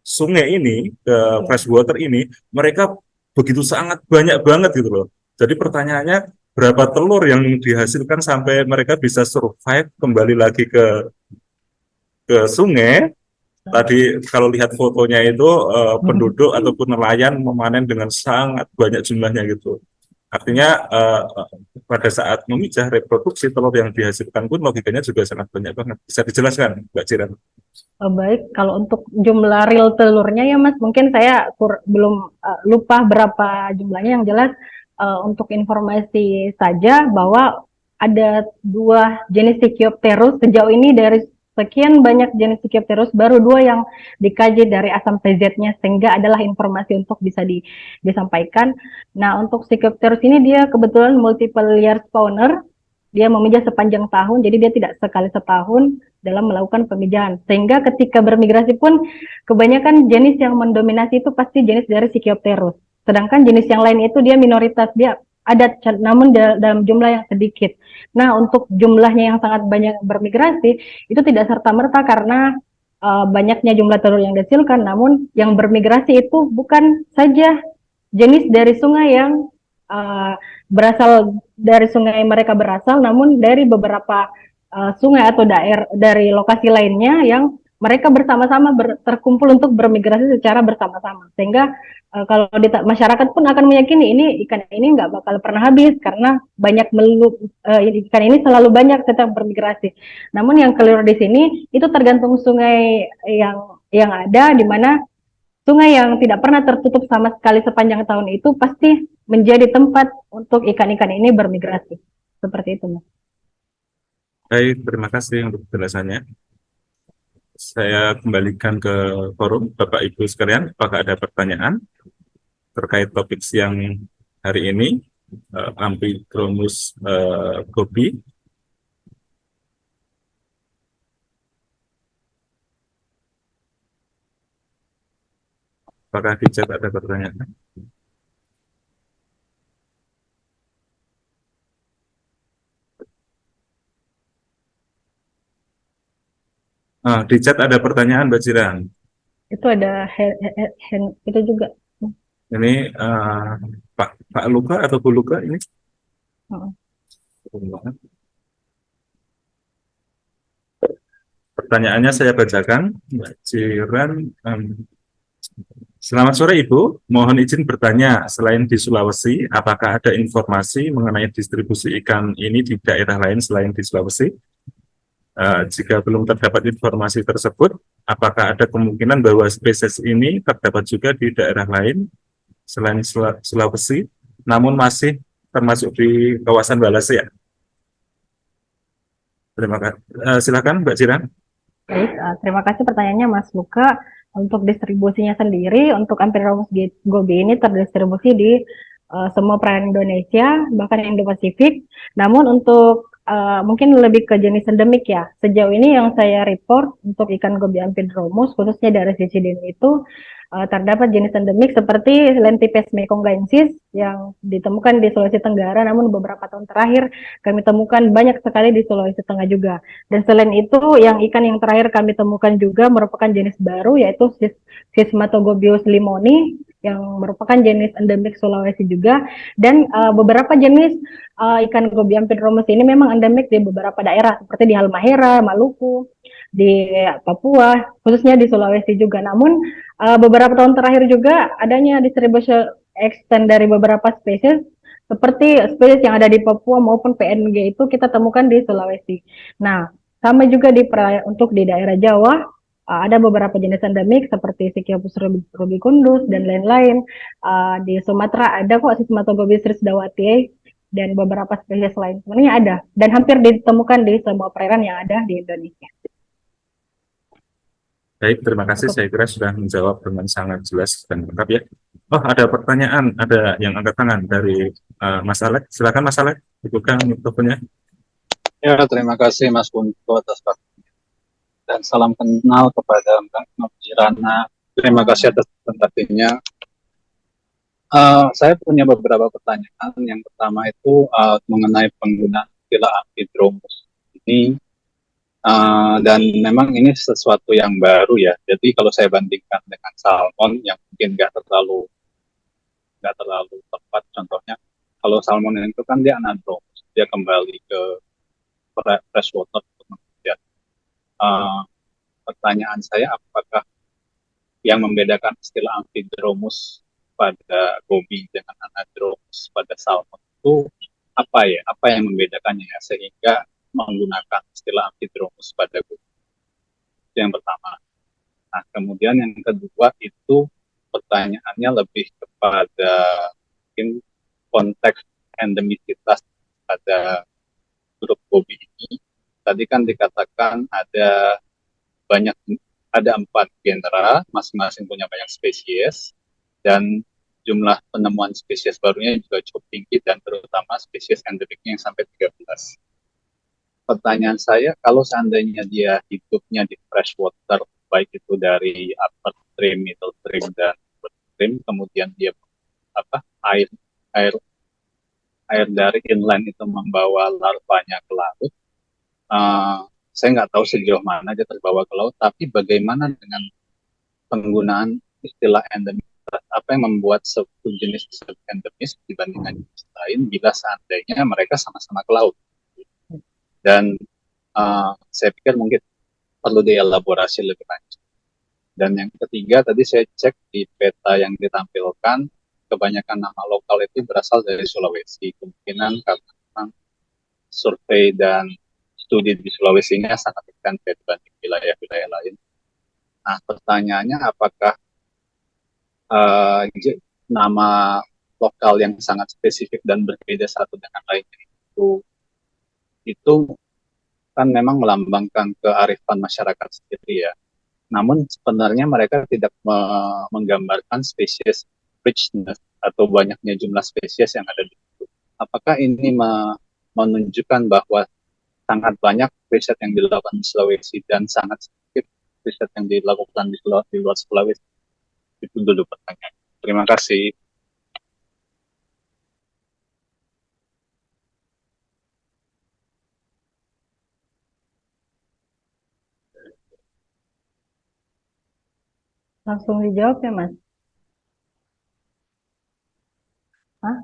sungai ini, ke freshwater ini, mereka begitu sangat banyak banget gitu loh. Jadi pertanyaannya, berapa telur yang dihasilkan sampai mereka bisa survive kembali lagi ke sungai. Tadi kalau lihat fotonya itu penduduk ataupun nelayan memanen dengan sangat banyak jumlahnya gitu. Artinya pada saat memijah reproduksi telur yang dihasilkan pun logikanya juga sangat banyak banget. Bisa dijelaskan, Mbak Ciran? Baik, kalau untuk jumlah real telurnya ya Mas, mungkin saya belum lupa berapa jumlahnya. Yang jelas untuk informasi saja bahwa ada 2 jenis Sicyopterus sejauh ini. Dari sekian banyak jenis Sicyopterus, baru 2 yang dikaji dari asam PZ-nya, sehingga adalah informasi untuk bisa disampaikan. Nah, untuk Sicyopterus ini dia kebetulan multiple year spawner, dia memijah sepanjang tahun, jadi dia tidak sekali setahun dalam melakukan pemijahan. Sehingga ketika bermigrasi pun kebanyakan jenis yang mendominasi itu pasti jenis dari Sicyopterus. Sedangkan jenis yang lain itu dia minoritas, dia ada namun dalam jumlah yang sedikit. Nah, untuk jumlahnya yang sangat banyak bermigrasi itu tidak serta-merta karena banyaknya jumlah telur yang dihasilkan, namun yang bermigrasi itu bukan saja jenis dari sungai yang berasal dari sungai mereka berasal, namun dari beberapa sungai atau daerah dari lokasi lainnya yang mereka bersama-sama terkumpul untuk bermigrasi secara bersama-sama. Sehingga kalau masyarakat pun akan meyakini ini ikan ini nggak bakal pernah habis karena banyak ikan ini selalu banyak tetap bermigrasi. Namun yang keliru di sini itu tergantung sungai yang ada, di mana sungai yang tidak pernah tertutup sama sekali sepanjang tahun itu pasti menjadi tempat untuk ikan-ikan ini bermigrasi. Seperti itu, Mas. Baik, terima kasih untuk penjelasannya. Saya kembalikan ke forum, Bapak Ibu sekalian, apakah ada pertanyaan terkait topik siang hari ini, Amphidromus gobi? Apakah di chat ada pertanyaan? Di chat ada pertanyaan, Mbak Jiran. Itu ada itu juga. Ini Pak Luka atau Bu Luka ini? Pertanyaannya saya bacakan, Mbak Jiran. Selamat sore Ibu, mohon izin bertanya, selain di Sulawesi, apakah ada informasi mengenai distribusi ikan ini di daerah lain selain di Sulawesi? Jika belum terdapat informasi tersebut, apakah ada kemungkinan bahwa spesies ini terdapat juga di daerah lain selain Sulawesi, namun masih termasuk di kawasan Walase ya? Terima kasih. Silakan Mbak Jiran. Baik, terima kasih pertanyaannya Mas Luka. Untuk distribusinya sendiri, untuk Amphidromus gobi ini terdistribusi di semua perairan Indonesia, bahkan Indo-Pasifik. Namun untuk mungkin lebih ke jenis endemik ya. Sejauh ini yang saya report untuk ikan gobi Amphidromus, khususnya dari sisi dini itu, terdapat jenis endemik seperti Lentipes mekonggensis yang ditemukan di Sulawesi Tenggara, namun beberapa tahun terakhir kami temukan banyak sekali di Sulawesi Tengah juga. Dan selain itu, ikan yang terakhir kami temukan juga merupakan jenis baru, yaitu Schismatogobius limoni, yang merupakan jenis endemik Sulawesi juga. Dan beberapa jenis ikan gobi Amphidromus ini memang endemik di beberapa daerah, seperti di Halmahera, Maluku, di Papua, khususnya di Sulawesi juga. Namun beberapa tahun terakhir juga adanya distribusi extend dari beberapa spesies, seperti spesies yang ada di Papua maupun PNG itu kita temukan di Sulawesi. Nah, sama juga untuk di daerah Jawa, ada beberapa jenis endemik seperti Sikiopus rubicundus dan lain-lain. Di Sumatera ada kok Sismatogobis risdawati dan beberapa spesies lain sebenarnya ada dan hampir ditemukan di semua perairan yang ada di Indonesia. Baik, terima kasih. Saya kira sudah menjawab dengan sangat jelas dan lengkap ya. Oh, ada pertanyaan, ada yang angkat tangan dari Mas Alex. Silakan Mas Alex, buka mikrofonnya. Ya, terima kasih Mas Bunto atas waktunya. Dan salam kenal kepada Mbak Nurjirana. Terima kasih atas presentasinya. Saya punya beberapa pertanyaan. Yang pertama itu mengenai penggunaan istilah amphidromus ini. Dan memang ini sesuatu yang baru ya. Jadi kalau saya bandingkan dengan salmon yang mungkin nggak terlalu tepat, contohnya kalau salmon itu kan dia anadromus, dia kembali ke freshwater untuk mengejar. Pertanyaan saya, apakah yang membedakan istilah amphidromus pada goby dengan anadromus pada salmon itu apa ya? Apa yang membedakannya ya sehingga menggunakan istilah amphidromus pada goby? Itu yang pertama. Nah, kemudian yang kedua itu pertanyaannya lebih kepada mungkin konteks endemisitas pada grup goby ini. Tadi kan dikatakan ada 4 genera, masing-masing punya banyak spesies, dan jumlah penemuan spesies barunya juga cukup tinggi, dan terutama spesies endemiknya yang sampai 13. Pertanyaan saya, kalau seandainya dia hidupnya di freshwater, baik itu dari upper stream, middle stream, dan lower stream, kemudian dia air dari inland itu membawa larvanya ke laut, saya nggak tahu sejauh mana dia terbawa ke laut, tapi bagaimana dengan penggunaan istilah endemis? Apa yang membuat suatu jenis endemis dibandingkan jenis lain bila seandainya mereka sama-sama ke laut? Dan saya pikir mungkin perlu dielaborasi lebih lanjut. Dan yang ketiga, tadi saya cek di peta yang ditampilkan, kebanyakan nama lokal itu berasal dari Sulawesi. Kemungkinan karena survei dan studi di Sulawesi-nya sangat intensif dibanding wilayah-wilayah lain. Nah, pertanyaannya apakah nama lokal yang sangat spesifik dan berbeda satu dengan lainnya itu kan memang melambangkan kearifan masyarakat sendiri ya. Namun sebenarnya mereka tidak menggambarkan spesies richness atau banyaknya jumlah spesies yang ada di situ. Apakah ini menunjukkan bahwa sangat banyak riset yang dilakukan di Sulawesi dan sangat sedikit riset yang dilakukan di luar Sulawesi? Itu dulu pertanyaan. Terima kasih. Langsung dijawab ya, Mas?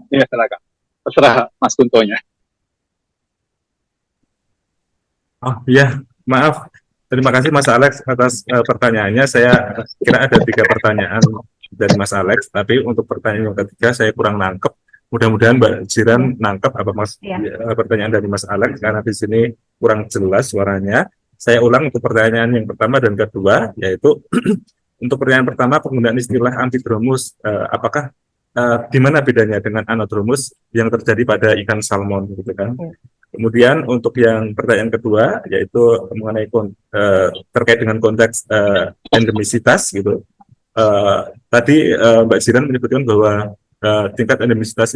Iya, silakan. Terserah Mas Kuntonya. Oh iya, maaf. Terima kasih Mas Alex atas pertanyaannya. Saya kira ada 3 pertanyaan dari Mas Alex, tapi untuk pertanyaan yang ketiga saya kurang nangkep. Mudah-mudahan Mbak Jiran nangkep apa pertanyaan dari Mas Alex, karena di sini kurang jelas suaranya. Saya ulang untuk pertanyaan yang pertama dan kedua, yaitu untuk pertanyaan pertama, penggunaan istilah amphidromus, apakah di mana bedanya dengan anadromus yang terjadi pada ikan salmon, gitu kan? Kemudian untuk yang pertanyaan kedua, yaitu mengenai terkait dengan konteks endemisitas, gitu. Tadi Mbak Jiran menyebutkan bahwa tingkat endemisitas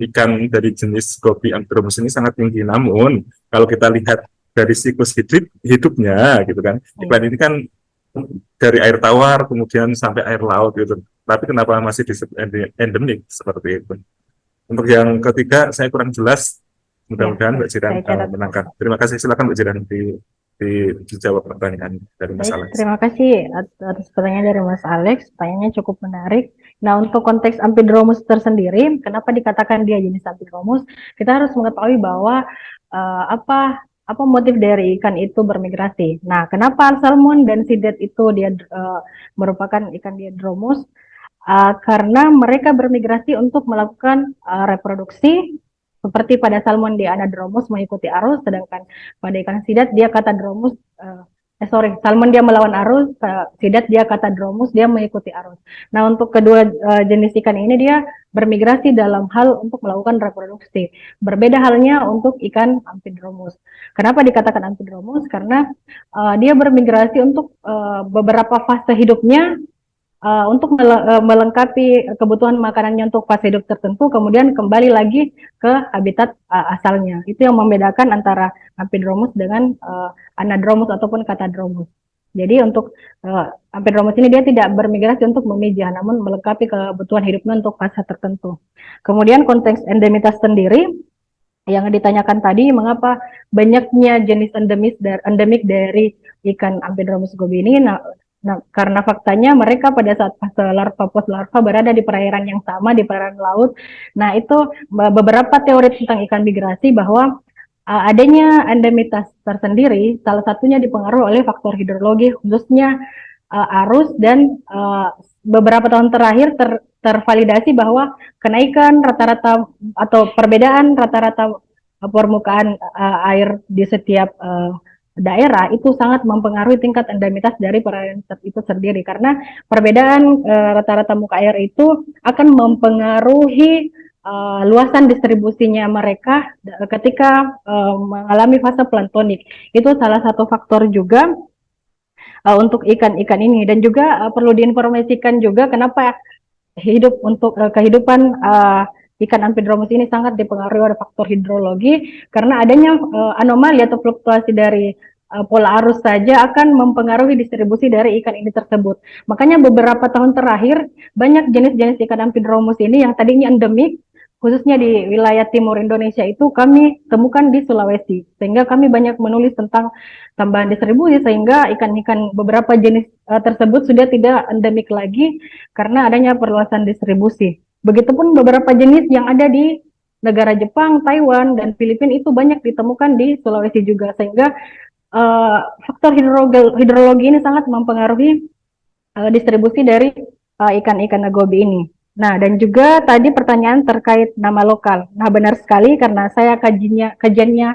ikan dari jenis goby amphidromus ini sangat tinggi. Namun kalau kita lihat dari siklus hidupnya, gitu kan, ikan ini kan dari air tawar kemudian sampai air laut, gitu. Tapi kenapa masih disebut endemik seperti itu? Untuk yang ketiga saya kurang jelas. Mudah-mudahan Mbak Jiran menangkap. Terima kasih. Silakan Mbak Jiran dijawab pertanyaan dari Mas Alex. Terima kasih atas pertanyaan dari Mas Alex. Pertanyaannya cukup menarik. Nah, untuk konteks amphidromus tersendiri, kenapa dikatakan dia jenis amphidromus? Kita harus mengetahui bahwa apa motif dari ikan itu bermigrasi. Nah, kenapa salmon dan sidet itu dia merupakan ikan diadromus? Karena mereka bermigrasi untuk melakukan reproduksi. Seperti pada salmon di anadromus mengikuti arus, sedangkan pada ikan sidat dia katadromus salmon dia melawan arus, sidat dia Catadromus, dia mengikuti arus. Nah, untuk kedua jenis ikan ini dia bermigrasi dalam hal untuk melakukan reproduksi. Berbeda halnya untuk ikan Amphidromus. Kenapa dikatakan Amphidromus? Karena dia bermigrasi untuk beberapa fase hidupnya untuk melengkapi kebutuhan makanannya untuk fase hidup tertentu, kemudian kembali lagi ke habitat asalnya. Itu yang membedakan antara Amphidromus dengan Anadromus ataupun Catadromus. Jadi untuk Amphidromus ini dia tidak bermigrasi untuk memijah, namun melengkapi kebutuhan hidupnya untuk fase tertentu. Kemudian konteks endemitas sendiri yang ditanyakan tadi, mengapa banyaknya jenis endemik dari ikan Amphidromus gobi ini? Nah, karena faktanya mereka pada saat fase larva post larva berada di perairan yang sama, di perairan laut. Nah, itu beberapa teori tentang ikan migrasi bahwa adanya endemitas tersendiri, salah satunya dipengaruhi oleh faktor hidrologi, khususnya arus, dan beberapa tahun terakhir tervalidasi bahwa kenaikan rata-rata atau perbedaan rata-rata permukaan air di setiap daerah itu sangat mempengaruhi tingkat endemitas dari perairan itu sendiri, karena perbedaan rata-rata muka air itu akan mempengaruhi luasan distribusinya mereka ketika mengalami fase planktonik. Itu salah satu faktor juga untuk ikan-ikan ini, dan juga perlu diinformasikan juga kenapa kehidupan ikan Amphidromus ini sangat dipengaruhi oleh faktor hidrologi, karena adanya anomali atau fluktuasi dari pola arus saja akan mempengaruhi distribusi dari ikan ini tersebut. Makanya beberapa tahun terakhir banyak jenis-jenis ikan Amphidromus ini yang tadinya endemik, khususnya di wilayah timur Indonesia itu kami temukan di Sulawesi, sehingga kami banyak menulis tentang tambahan distribusi, sehingga ikan-ikan beberapa jenis tersebut sudah tidak endemik lagi karena adanya perluasan distribusi. Begitupun beberapa jenis yang ada di negara Jepang, Taiwan, dan Filipina itu banyak ditemukan di Sulawesi juga, sehingga faktor hidrologi ini sangat mempengaruhi distribusi dari ikan-ikan gobi ini. Nah, dan juga tadi pertanyaan terkait nama lokal. Nah, benar sekali, karena saya kajiannya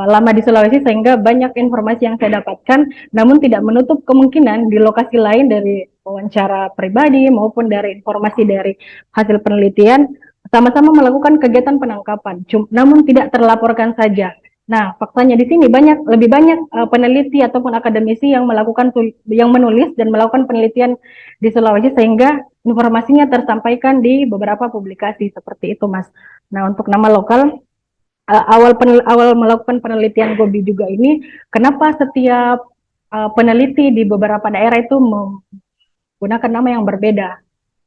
lama di Sulawesi, sehingga banyak informasi yang saya dapatkan, namun tidak menutup kemungkinan di lokasi lain dari wawancara pribadi maupun dari informasi dari hasil penelitian sama-sama melakukan kegiatan penangkapan, namun tidak terlaporkan saja. Nah, faktanya di sini lebih banyak peneliti ataupun akademisi yang menulis dan melakukan penelitian di Sulawesi, sehingga informasinya tersampaikan di beberapa publikasi seperti itu, Mas. Nah, untuk nama lokal, awal melakukan penelitian gobi juga ini, kenapa setiap peneliti di beberapa daerah itu menggunakan nama yang berbeda,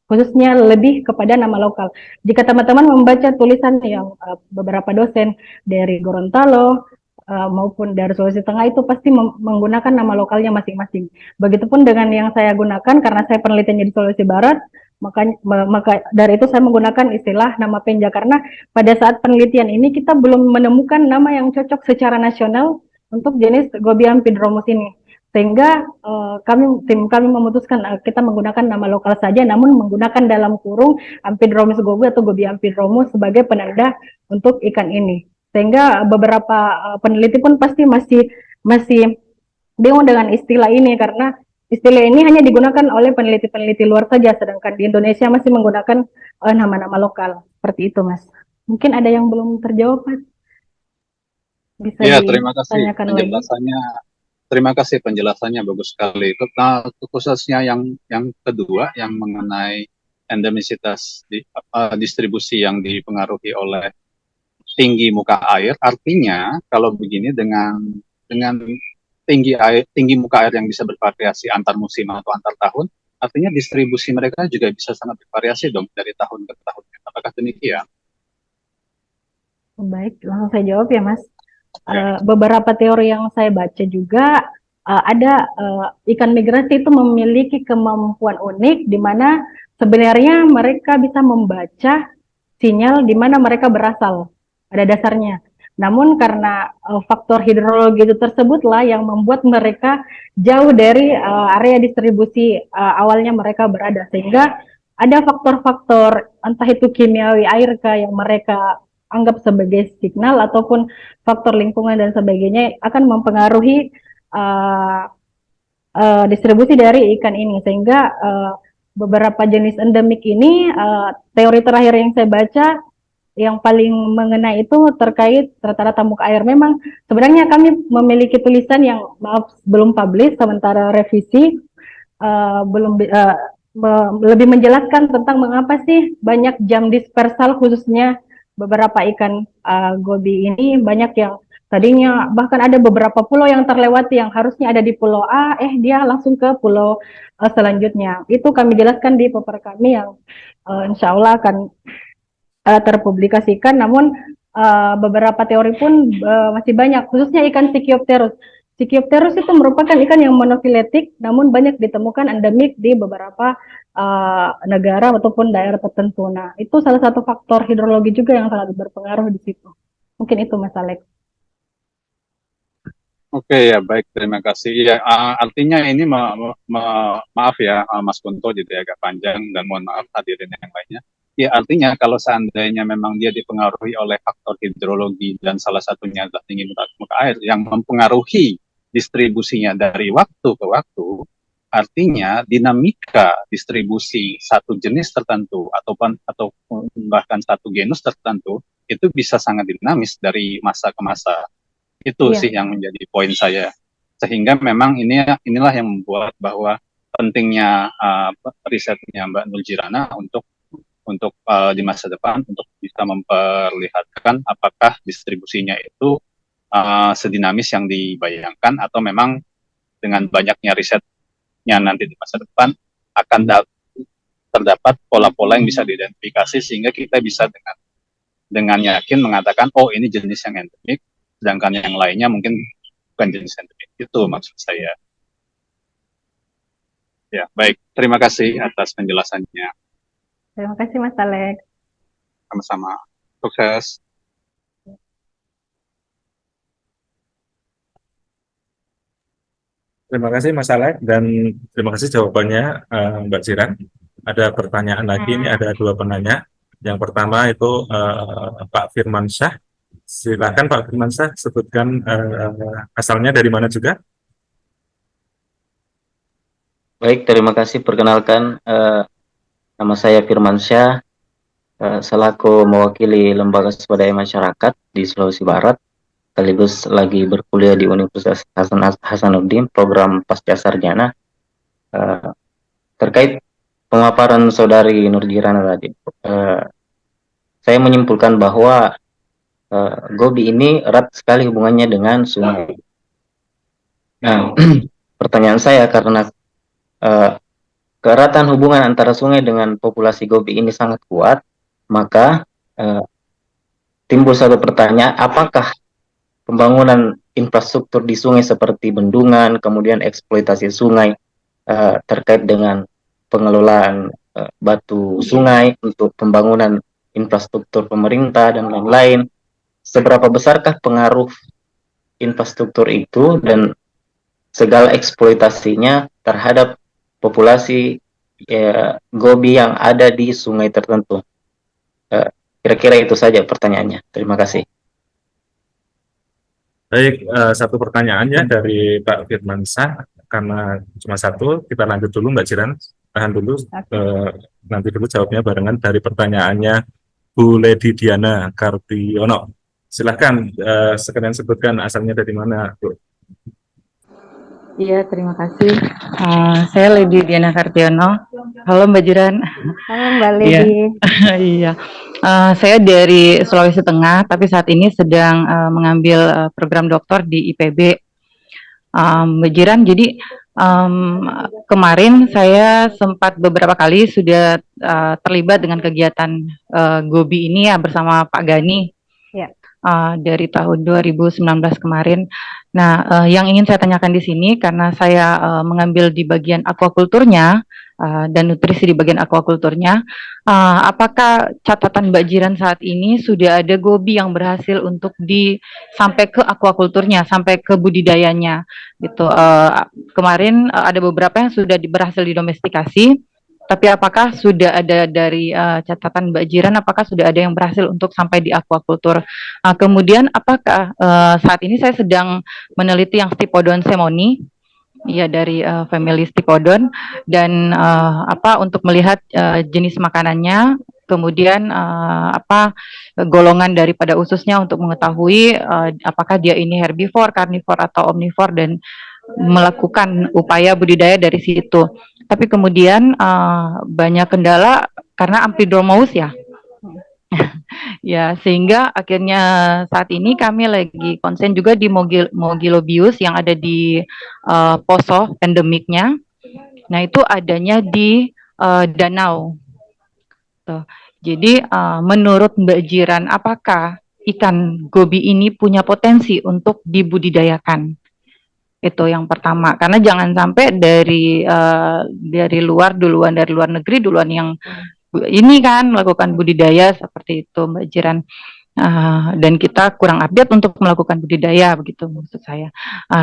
khususnya lebih kepada nama lokal. Jika teman-teman membaca tulisan yang beberapa dosen dari Gorontalo maupun dari Sulawesi Tengah, itu pasti menggunakan nama lokalnya masing-masing. Begitupun dengan yang saya gunakan, karena saya penelitiannya di Sulawesi Barat, maka dari itu saya menggunakan istilah nama penja, karena pada saat penelitian ini kita belum menemukan nama yang cocok secara nasional untuk jenis gobi Amphidromus ini, sehingga tim kami memutuskan kita menggunakan nama lokal saja, namun menggunakan dalam kurung Amphidromus gobi atau gobi Amphidromus sebagai penanda untuk ikan ini, sehingga beberapa peneliti pun pasti masih bingung dengan istilah ini, karena istilah ini hanya digunakan oleh peneliti-peneliti luar saja, sedangkan di Indonesia masih menggunakan nama-nama lokal. Seperti itu, Mas. Mungkin ada yang belum terjawab, Mas? Bisa Ya, terima kasih ditanyakan lagi. penjelasannya. Terima kasih penjelasannya, bagus sekali. Nah, khususnya yang kedua, yang mengenai endemisitas distribusi yang dipengaruhi oleh tinggi muka air, artinya kalau begini dengan tinggi muka air yang bisa bervariasi antar musim atau antar tahun, artinya distribusi mereka juga bisa sangat bervariasi dong dari tahun ke tahun. Apakah demikian? Baik, langsung saya jawab ya, Mas. Beberapa teori yang saya baca juga ada ikan migrasi itu memiliki kemampuan unik, di mana sebenarnya mereka bisa membaca sinyal di mana mereka berasal, ada dasarnya. Namun karena faktor hidrologi itu tersebutlah yang membuat mereka jauh dari area distribusi awalnya mereka berada, sehingga ada faktor-faktor entah itu kimiawi air yang mereka anggap sebagai signal ataupun faktor lingkungan dan sebagainya akan mempengaruhi uh, distribusi dari ikan ini, sehingga beberapa jenis endemik ini, teori terakhir yang saya baca yang paling mengenai itu terkait rata-rata muka air. Memang sebenarnya kami memiliki tulisan yang belum publish, sementara revisi belum lebih menjelaskan tentang mengapa sih banyak jam dispersal, khususnya beberapa ikan gobi ini banyak yang tadinya bahkan ada beberapa pulau yang terlewati, yang harusnya ada di pulau A, dia langsung ke pulau selanjutnya. Itu kami jelaskan di paper kami yang insya Allah akan terpublikasikan. Namun beberapa teori pun masih banyak, khususnya ikan Sikiopterus. Sikiopterus itu merupakan ikan yang monofiletik, namun banyak ditemukan endemik di beberapa negara ataupun daerah tertentu. Nah, itu salah satu faktor hidrologi juga yang sangat berpengaruh di situ. Mungkin itu Mas Alex. Oke, ya baik, terima kasih. Ya, artinya ini maaf ya Mas Kunto, jadi agak panjang dan mohon maaf hadirin yang lainnya. Ya, artinya kalau seandainya memang dia dipengaruhi oleh faktor hidrologi dan salah satunya adalah tinggi muka air yang mempengaruhi distribusinya dari waktu ke waktu, artinya dinamika distribusi satu jenis tertentu atau bahkan satu genus tertentu itu bisa sangat dinamis dari masa ke masa. Itu sih yang menjadi poin saya. Sehingga memang inilah yang membuat bahwa pentingnya risetnya Mbak Nurjirana untuk di masa depan untuk bisa memperlihatkan apakah distribusinya itu sedinamis yang dibayangkan atau memang dengan banyaknya risetnya nanti di masa depan akan terdapat pola-pola yang bisa diidentifikasi sehingga kita bisa dengan yakin mengatakan ini jenis yang endemik, sedangkan yang lainnya mungkin bukan jenis endemik. Itu maksud saya. Ya, baik. Terima kasih atas penjelasannya. Terima kasih Mas Alex. Sama-sama. Sukses. Terima kasih Mas Alex dan terima kasih jawabannya Mbak Jiran. Ada pertanyaan lagi, ini ada dua penanya. Yang pertama itu Pak Firmansyah. Silakan Pak Firmansyah, sebutkan asalnya dari mana juga. Baik, terima kasih. Perkenalkan, nama saya Firmansyah, selaku mewakili Lembaga Swadaya Masyarakat di Sulawesi Barat, sekaligus lagi berkuliah di Universitas Hasanuddin, program Pasca Sarjana. Terkait pemaparan Saudari Nurjirana tadi, saya menyimpulkan bahwa gobi ini erat sekali hubungannya dengan sungai. Nah, pertanyaan saya karena keeratan hubungan antara sungai dengan populasi gobi ini sangat kuat, maka timbul satu pertanyaan, apakah pembangunan infrastruktur di sungai seperti bendungan, kemudian eksploitasi sungai terkait dengan pengelolaan batu sungai untuk pembangunan infrastruktur pemerintah dan lain-lain, seberapa besarkah pengaruh infrastruktur itu dan segala eksploitasinya terhadap populasi gobi yang ada di sungai tertentu? Kira-kira itu saja pertanyaannya. Terima kasih. Baik, satu pertanyaannya dari Pak Firmansyah, karena cuma satu, kita lanjut dulu Mbak Jiran, tahan dulu, nanti dulu jawabnya barengan dari pertanyaannya Bu Lady Diana Kartiono. Silahkan sekalian sebutkan asalnya dari mana, Bu. Iya, terima kasih. Saya Lady Diana Kartiono. Halo Mbak Jiran. Halo Mbak Lady. Iya. Saya dari Sulawesi Tengah, tapi saat ini sedang mengambil program doktor di IPB. Mbak Jiran, jadi kemarin saya sempat beberapa kali sudah terlibat dengan kegiatan gobi ini ya bersama Pak Gani. Ya. Dari tahun 2019 kemarin. Nah, yang ingin saya tanyakan di sini karena saya mengambil di bagian aquakulturnya dan nutrisi di bagian aquakulturnya, apakah catatan Mbak Jiran saat ini sudah ada gobi yang berhasil untuk sampai ke aquakulturnya, sampai ke budidayanya gitu. Kemarin ada beberapa yang sudah berhasil didomestikasi. Tapi apakah sudah ada dari catatan Mbak Jiran, apakah sudah ada yang berhasil untuk sampai di aquaculture? Kemudian apakah saat ini saya sedang meneliti yang Stipodon semoni, ya dari family Stipodon, dan untuk melihat jenis makanannya, kemudian golongan daripada ususnya untuk mengetahui apakah dia ini herbivore, carnivore atau omnivore, dan melakukan upaya budidaya dari situ. Tapi kemudian banyak kendala karena Amphidromus ya. Ya, sehingga akhirnya saat ini kami lagi konsen juga di Mogilobius yang ada di Poso endemiknya. Nah, itu adanya di danau. Tuh. Jadi menurut Mbak Jiran, apakah ikan gobi ini punya potensi untuk dibudidayakan? Itu yang pertama, karena jangan sampai dari luar duluan, dari luar negeri duluan yang ini kan melakukan budidaya seperti itu Mbak Jiran, dan kita kurang update untuk melakukan budidaya, begitu maksud saya.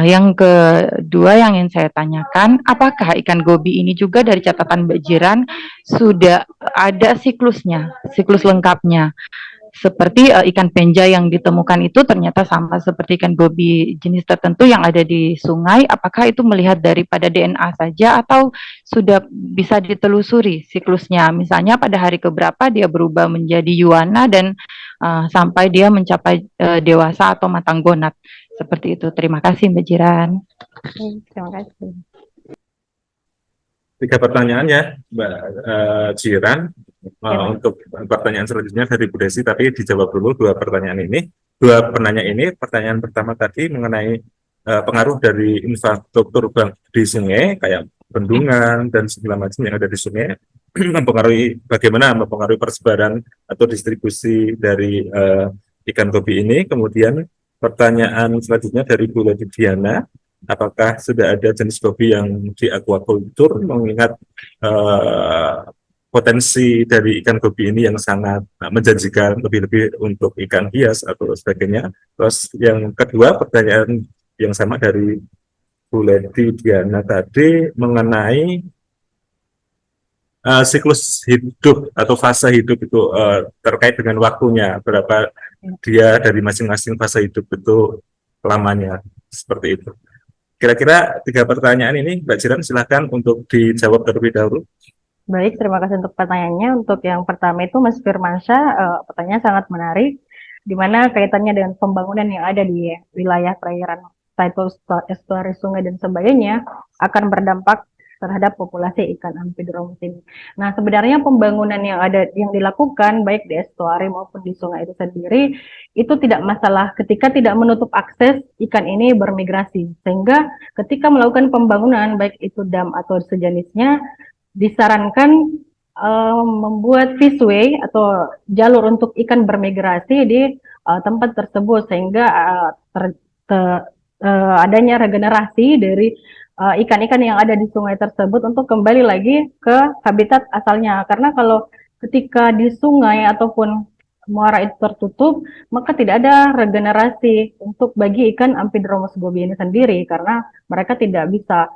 Yang kedua yang ingin saya tanyakan, apakah ikan gobi ini juga dari catatan Mbak Jiran sudah ada siklusnya, siklus lengkapnya? Seperti ikan penja yang ditemukan itu ternyata sama seperti ikan gobi jenis tertentu yang ada di sungai. Apakah itu melihat daripada DNA saja atau sudah bisa ditelusuri siklusnya? Misalnya pada hari keberapa dia berubah menjadi yuana dan sampai dia mencapai dewasa atau matang gonat. Seperti itu. Terima kasih Mbak Jiran. Terima kasih. 3 pertanyaan ya Mbak Jiran. Untuk pertanyaan selanjutnya dari Bu Desi, tapi dijawab dulu 2 pertanyaan ini. 2 penanya ini, pertanyaan pertama tadi mengenai pengaruh dari infrastruktur di sungai, kayak bendungan dan segala macam yang ada di sungai, mempengaruhi persebaran atau distribusi dari ikan gobi ini. Kemudian pertanyaan selanjutnya dari Bu Diana, apakah sudah ada jenis gobi yang di aquaculture, mengingat potensi dari ikan gobi ini yang sangat menjanjikan, lebih-lebih untuk ikan hias atau sebagainya. Terus yang kedua, pertanyaan yang sama dari Bu Diana tadi mengenai siklus hidup atau fase hidup itu terkait dengan waktunya, berapa dia dari masing-masing fase hidup itu lamanya, seperti itu. Kira-kira 3 pertanyaan ini Mbak Jiran silahkan untuk dijawab terlebih dahulu. Baik, terima kasih untuk pertanyaannya. Untuk yang pertama itu Mas Firmansyah, pertanyaan sangat menarik, di mana kaitannya dengan pembangunan yang ada di wilayah perairan estuari sungai dan sebagainya akan berdampak terhadap populasi ikan Amphidromus ini. Nah, sebenarnya pembangunan yang dilakukan baik di estuari maupun di sungai itu sendiri itu tidak masalah ketika tidak menutup akses ikan ini bermigrasi. Sehingga ketika melakukan pembangunan baik itu dam atau sejenisnya, disarankan membuat fishway atau jalur untuk ikan bermigrasi di tempat tersebut, sehingga adanya regenerasi dari ikan-ikan yang ada di sungai tersebut untuk kembali lagi ke habitat asalnya. Karena kalau ketika di sungai ataupun muara itu tertutup, maka tidak ada regenerasi untuk bagi ikan Amphidromus gobi ini sendiri, karena mereka tidak bisa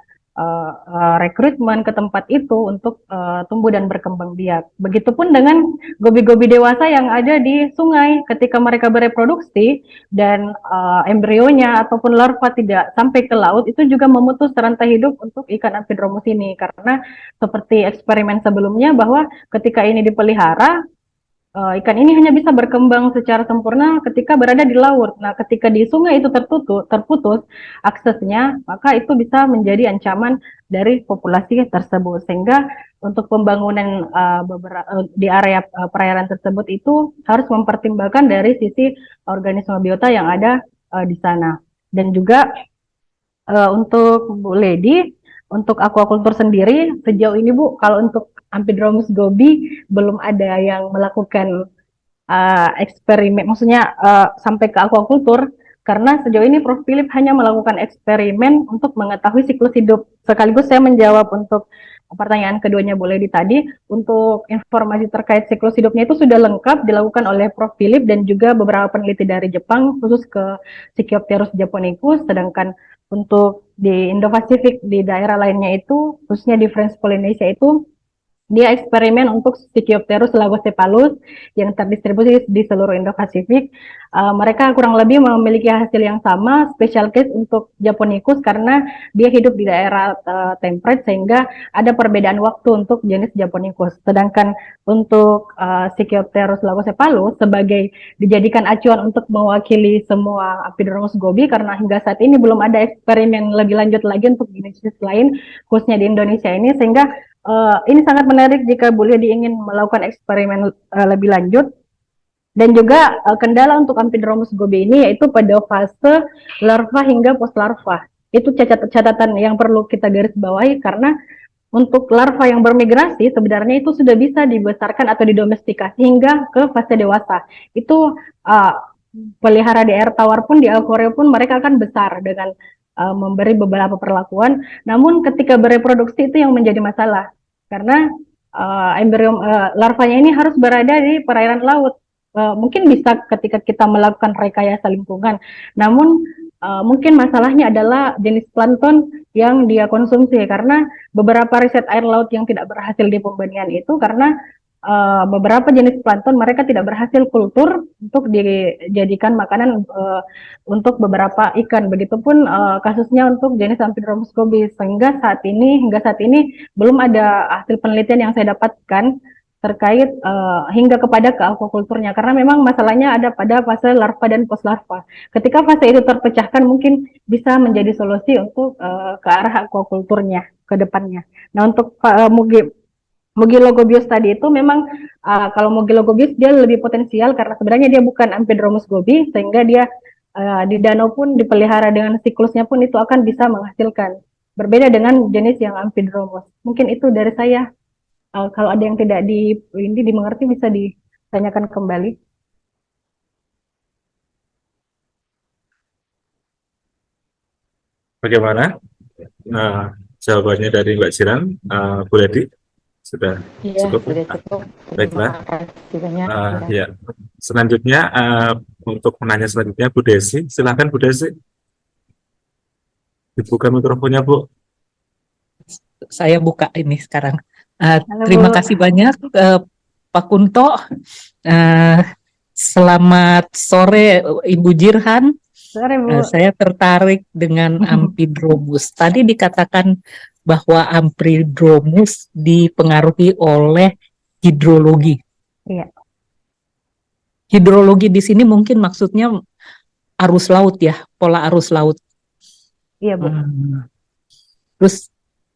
rekrutmen ke tempat itu untuk tumbuh dan berkembang biak. Begitupun dengan gobi-gobi dewasa yang ada di sungai, ketika mereka bereproduksi dan embrionya ataupun larva tidak sampai ke laut, itu juga memutus rantai hidup untuk ikan Amphidromus ini, karena seperti eksperimen sebelumnya bahwa ketika ini dipelihara, ikan ini hanya bisa berkembang secara sempurna ketika berada di laut. Nah, ketika di sungai itu terputus aksesnya, maka itu bisa menjadi ancaman dari populasi tersebut. Sehingga untuk pembangunan di area perairan tersebut itu harus mempertimbangkan dari sisi organisme biota yang ada di sana. Dan juga untuk Bu Lady, untuk aquaculture sendiri sejauh ini Bu, kalau untuk Amphidromus gobi belum ada yang melakukan eksperimen, maksudnya sampai ke aquaculture, karena sejauh ini Prof. Philip hanya melakukan eksperimen untuk mengetahui siklus hidup. Sekaligus saya menjawab untuk pertanyaan keduanya Bu Lady tadi, untuk informasi terkait siklus hidupnya itu sudah lengkap dilakukan oleh Prof. Philip dan juga beberapa peneliti dari Jepang, khusus ke Psychopterus japonicus, sedangkan untuk di Indo-Pasifik di daerah lainnya itu, khususnya di French Polynesia itu, Dia eksperimen untuk Psicopterus lagocephalus yang terdistribusi di seluruh Indo-Pasifik. Mereka kurang lebih memiliki hasil yang sama, special case untuk Japonicus karena dia hidup di daerah temperate sehingga ada perbedaan waktu untuk jenis Japonicus. Sedangkan untuk Psicopterus lagocephalus sebagai dijadikan acuan untuk mewakili semua Apidromus gobi karena hingga saat ini belum ada eksperimen lebih lanjut lagi untuk jenis lain khususnya di Indonesia ini, sehingga ini sangat menarik jika Bu Lydia ingin melakukan eksperimen lebih lanjut. Dan juga kendala untuk Amphidromus gobi ini yaitu pada fase larva hingga post larva. Itu catatan yang perlu kita garis bawahi karena untuk larva yang bermigrasi sebenarnya itu sudah bisa dibesarkan atau didomestikasi hingga ke fase dewasa. Itu pelihara di air tawar pun, di akuarium pun mereka akan besar dengan memberi beberapa perlakuan. Namun ketika bereproduksi itu yang menjadi masalah karena embrio larvanya ini harus berada di perairan laut. Mungkin bisa ketika kita melakukan rekayasa lingkungan. Namun mungkin masalahnya adalah jenis plankton yang dia konsumsi karena beberapa riset air laut yang tidak berhasil di pembenihan itu karena beberapa jenis plankton mereka tidak berhasil kultur untuk dijadikan makanan untuk beberapa ikan. Begitupun kasusnya untuk jenis Amphidromus gobi, hingga saat ini belum ada hasil penelitian yang saya dapatkan terkait hingga kepada ke aquakulturnya karena memang masalahnya ada pada fase larva dan post larva. Ketika fase itu terpecahkan mungkin bisa menjadi solusi untuk ke arah aquakulturnya ke depannya. Nah, untuk Mugilogobius tadi itu memang kalau Mugilogobius dia lebih potensial karena sebenarnya dia bukan Amphidromus gobi sehingga dia di danau pun dipelihara dengan siklusnya pun itu akan bisa menghasilkan. Berbeda dengan jenis yang Amphidromus. Mungkin itu dari saya. Kalau ada yang tidak dimengerti bisa ditanyakan kembali. Bagaimana jawabannya dari Mbak Jiran, Bu Ledi? Sudah cukup? Sudah cukup. Baiklah. Terima kasih banyak. Ya. Selanjutnya untuk menanya selanjutnya Bu Desi, silakan Bu Desi. Dibuka mikrofonnya Bu. Saya buka ini sekarang. Halo, Terima Bu. kasih banyak Pak Kunto. Selamat sore Ibu Jirhan. Sore, Bu. Saya tertarik dengan Amphidromus. Tadi dikatakan bahwa Amphidromus dipengaruhi oleh hidrologi. Iya. Hidrologi di sini mungkin maksudnya arus laut ya, pola arus laut. Iya, Bu. Terus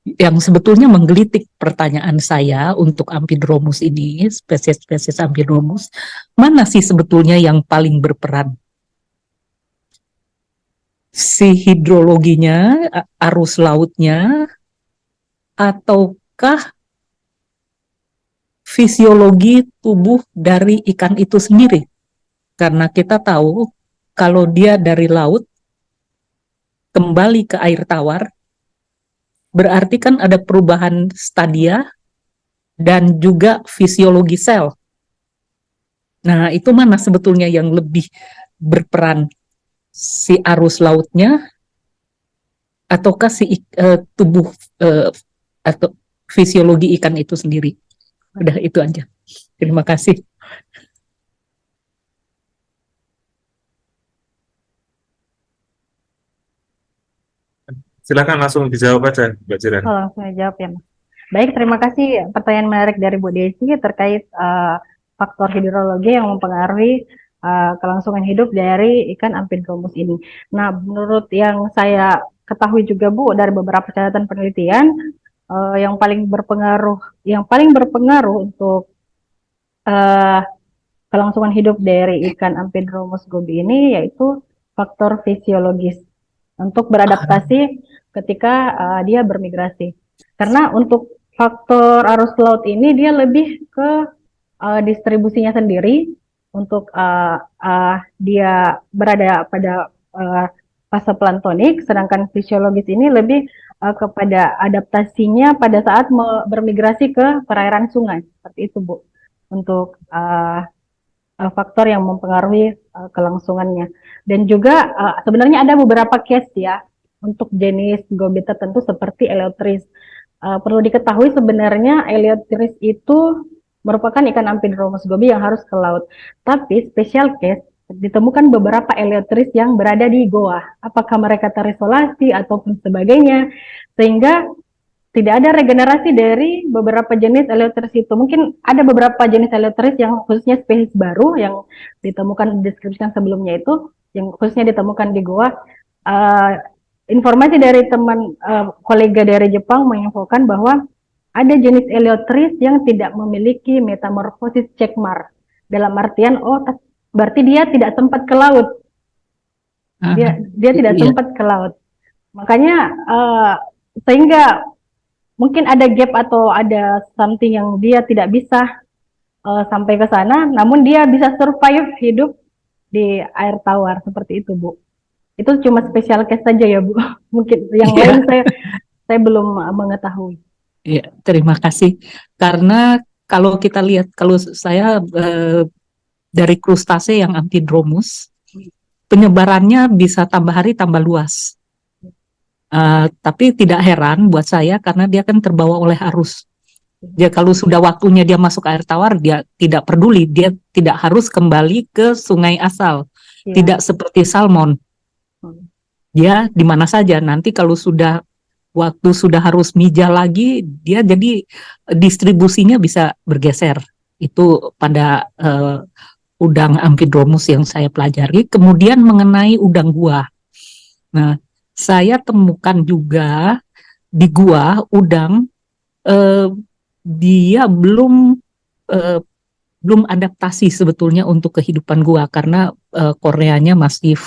yang sebetulnya menggelitik pertanyaan saya untuk Amphidromus ini, spesies-spesies Amphidromus, mana sih sebetulnya yang paling berperan? Si hidrologinya, arus lautnya, ataukah fisiologi tubuh dari ikan itu sendiri? Karena kita tahu kalau dia dari laut kembali ke air tawar, berarti kan ada perubahan stadia dan juga fisiologi sel. Nah, itu mana sebetulnya yang lebih berperan? Si arus lautnya ataukah si tubuh atau fisiologi ikan itu sendiri? Udah itu aja. Terima kasih. Silakan langsung dijawab aja Mbak Jiran. Langsung jawab ya, Mas. Baik, terima kasih pertanyaan menarik dari Bu Desi terkait faktor hidrologi yang mempengaruhi kelangsungan hidup dari ikan Amphidromus ini. Nah, menurut yang saya ketahui juga Bu dari beberapa catatan penelitian, yang paling berpengaruh untuk kelangsungan hidup dari ikan Amphidromus gobi ini yaitu faktor fisiologis untuk beradaptasi ketika dia bermigrasi. Karena untuk faktor arus laut ini dia lebih ke distribusinya sendiri untuk dia berada pada fase planktonik, sedangkan fisiologis ini lebih kepada adaptasinya pada saat bermigrasi ke perairan sungai. Seperti itu, Bu, untuk faktor yang mempengaruhi kelangsungannya. Dan juga sebenarnya ada beberapa case ya untuk jenis gobi tertentu seperti Eleutris. Perlu diketahui sebenarnya Eleotris itu merupakan ikan Amphidromus gobi yang harus ke laut. Tapi special case ditemukan beberapa Eleotris yang berada di goa. Apakah mereka terisolasi ataupun sebagainya, sehingga tidak ada regenerasi dari beberapa jenis Eleotris itu. Mungkin ada beberapa jenis Eleotris yang khususnya spesies baru yang ditemukan deskripsikan sebelumnya itu, yang khususnya ditemukan di goa. Informasi dari teman kolega dari Jepang menginfokan bahwa ada jenis Eleotris yang tidak memiliki metamorfosis checkmark. Dalam artian, berarti dia tidak sempat ke laut. Dia tidak sempat ke laut. Makanya sehingga mungkin ada gap atau ada something yang dia tidak bisa sampai ke sana, namun dia bisa survive hidup di air tawar seperti itu, Bu. Itu cuma special case saja ya, Bu. Mungkin yang lain saya belum mengetahui. Iya, terima kasih. Karena kalau kita lihat, kalau saya dari krustase yang Amphidromus, penyebarannya bisa tambah hari tambah luas. Tapi tidak heran buat saya karena dia kan terbawa oleh arus. Dia kalau sudah waktunya dia masuk air tawar, dia tidak peduli, dia tidak harus kembali ke sungai asal. Tidak seperti salmon. Dia di mana saja. Nanti kalau waktu sudah harus mijah lagi, dia jadi distribusinya bisa bergeser. Itu pada udang Amphidromus yang saya pelajari. Kemudian mengenai udang gua. Nah, saya temukan juga di gua udang dia belum adaptasi sebetulnya untuk kehidupan gua karena koreanya masih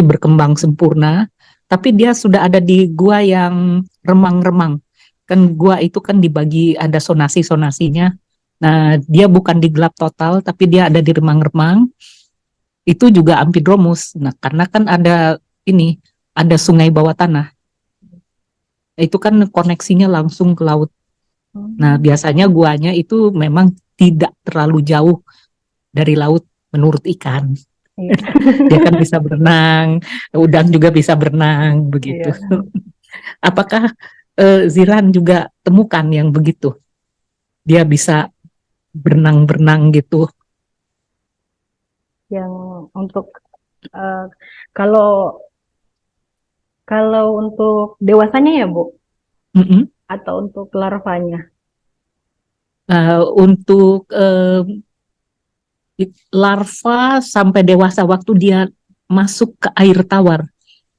berkembang sempurna, tapi dia sudah ada di gua yang remang-remang. Kan gua itu kan dibagi ada sonasi-sonasinya. Nah, dia bukan di gelap total, tapi dia ada di remang-remang. Itu juga Amphidromus. Nah, karena kan ada sungai bawah tanah. Itu kan koneksinya langsung ke laut. Nah, biasanya guanya itu memang tidak terlalu jauh dari laut menurut ikan. Dia kan bisa berenang, udang juga bisa berenang begitu. Apakah Zilan juga temukan yang begitu? Dia bisa berenang-berenang gitu. Yang untuk kalau untuk dewasanya ya, Bu? Atau untuk larvanya? Untuk larva sampai dewasa waktu dia masuk ke air tawar.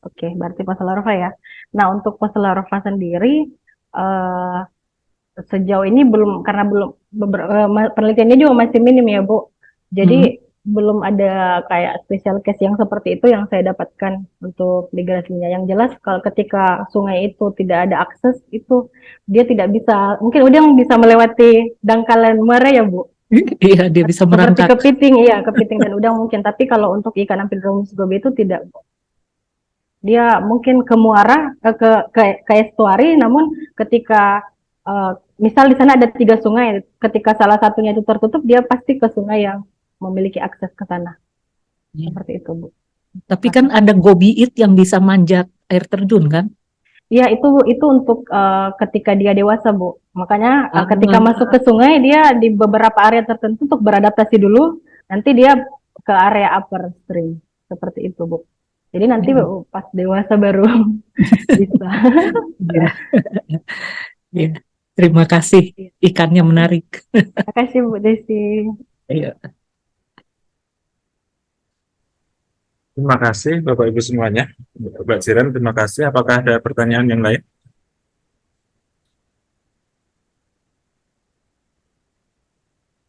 Oke, berarti fase larva ya. Nah, untuk fase larva sendiri sejauh ini belum, karena penelitiannya juga masih minim ya, Bu. Jadi belum ada kayak special case yang seperti itu yang saya dapatkan untuk migrasinya. Yang jelas kalau ketika sungai itu tidak ada akses, itu dia tidak bisa, mungkin udang bisa melewati dangkalan muara ya, Bu. Iya, dia bisa merangkak. Seperti kepiting dan udang mungkin. Tapi kalau untuk ikan Amphidromus gobi itu tidak, Bu. Dia mungkin ke muara, ke estuari, namun ketika misal di sana ada 3 sungai, ketika salah satunya itu tertutup, dia pasti ke sungai yang memiliki akses ke sana. Seperti itu, Bu. Tapi kan ada gobiit yang bisa manjat air terjun kan? Iya, itu untuk ketika dia dewasa, Bu. Makanya ketika masuk ke sungai, dia di beberapa area tertentu untuk beradaptasi dulu, nanti dia ke area upper stream. Seperti itu, Bu. Jadi nanti pas dewasa baru bisa. Ya, terima kasih. Ikannya menarik. Terima kasih, Bu Desi. Iya. Terima kasih Bapak Ibu semuanya. Mbak Ziran, terima kasih. Apakah ada pertanyaan yang lain?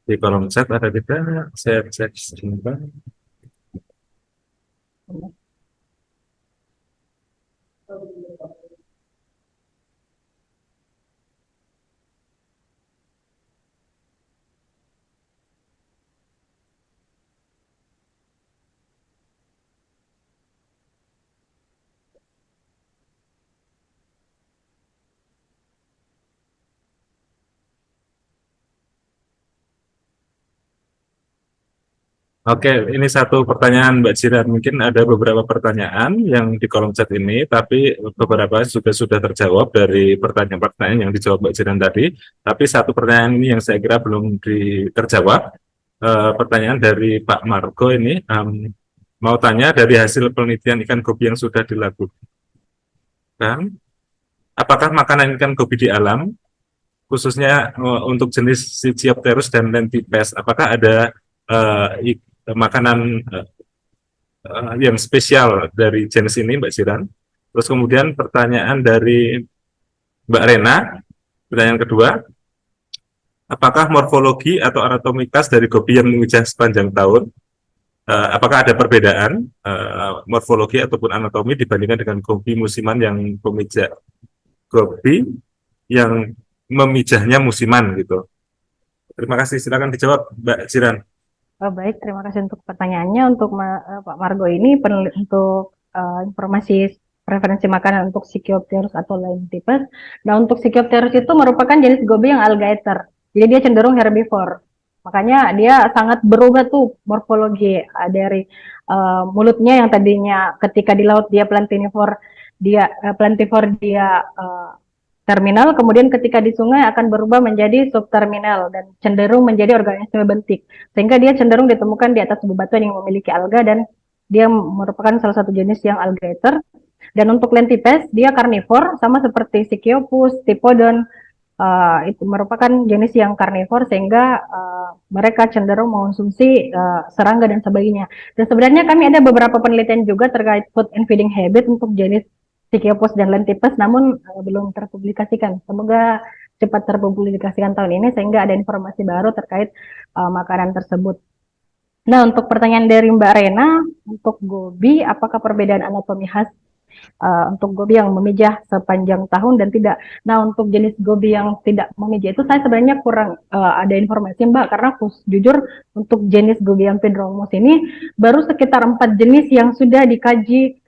Di kolom chat ada tidak? Saya cek sebentar. Oke, ini satu pertanyaan Mbak Jiran. Mungkin ada beberapa pertanyaan yang di kolom chat ini, tapi beberapa sudah terjawab dari pertanyaan-pertanyaan yang dijawab Mbak Jiran tadi. Tapi satu pertanyaan ini yang saya kira belum terjawab. Pertanyaan dari Pak Margo ini, mau tanya dari hasil penelitian ikan gobi yang sudah dilakukan, apakah makanan ikan gobi di alam, khususnya untuk jenis Sicyopterus dan Lentipes, apakah ada makanan yang spesial dari jenis ini, Mbak Jiran? Terus kemudian pertanyaan dari Mbak Rena, pertanyaan kedua, apakah morfologi atau anatomi khas dari gobi yang memijah sepanjang tahun, apakah ada perbedaan morfologi ataupun anatomi dibandingkan dengan gobi musiman yang memijah gobi yang memijahnya musiman gitu? Terima kasih, silakan dijawab Mbak Jiran. Baik, terima kasih untuk pertanyaannya. Untuk Pak Margo ini untuk informasi preferensi makanan untuk Sicyopterus atau Lentipes. Nah, untuk Sicyopterus itu merupakan jenis gobi yang alligator. Jadi dia cenderung herbivore. Makanya dia sangat berubah tuh morfologi dari mulutnya yang tadinya ketika di laut dia plantivore, terminal, kemudian ketika di sungai akan berubah menjadi subterminal dan cenderung menjadi organisme bentik, sehingga dia cenderung ditemukan di atas bebatuan yang memiliki alga dan dia merupakan salah satu jenis yang alligator. Dan untuk Lentipes dia karnivor sama seperti Sicyopus, Tipodon, itu merupakan jenis yang karnivor sehingga mereka cenderung mengonsumsi serangga dan sebagainya. Dan sebenarnya kami ada beberapa penelitian juga terkait food and feeding habit untuk jenis Sicyopus dan Lentipes, namun belum terpublikasikan. Semoga cepat terpublikasikan tahun ini sehingga ada informasi baru terkait makanan tersebut. Nah, untuk pertanyaan dari Mbak Rena, untuk gobi, apakah perbedaan anatomi khas untuk gobi yang memijah sepanjang tahun dan tidak? Nah, untuk jenis gobi yang tidak memijah itu saya sebenarnya kurang ada informasi Mbak, karena jujur untuk jenis gobi Amphidromus ini baru sekitar 4 jenis yang sudah dikaji,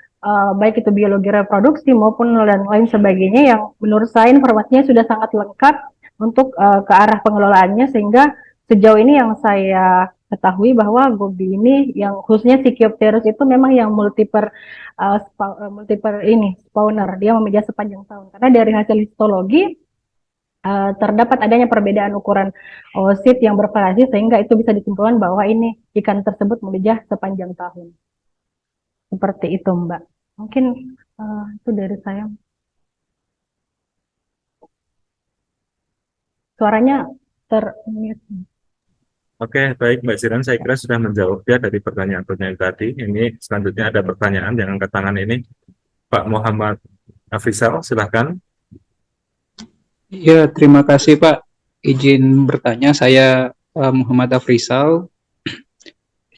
baik itu biologi reproduksi maupun dan lain sebagainya, yang menurut saya informasinya sudah sangat lengkap untuk ke arah pengelolaannya, sehingga sejauh ini yang saya ketahui bahwa gobi ini yang khususnya Sicyopterus itu memang yang multiple spawner, dia memijah sepanjang tahun, karena dari hasil histologi terdapat adanya perbedaan ukuran oosit yang bervariasi sehingga itu bisa disimpulkan bahwa ini ikan tersebut memijah sepanjang tahun. Seperti itu Mbak. Mungkin itu dari saya. Suaranya termute. Oke, baik Mbak Jiran, saya kira sudah menjawab ya dari pertanyaan-pertanyaan tadi. Ini selanjutnya ada pertanyaan yang angkat tangan ini. Pak Muhammad Afrizal, silahkan. Ya, terima kasih Pak. Izin bertanya, saya Muhammad Afrizal.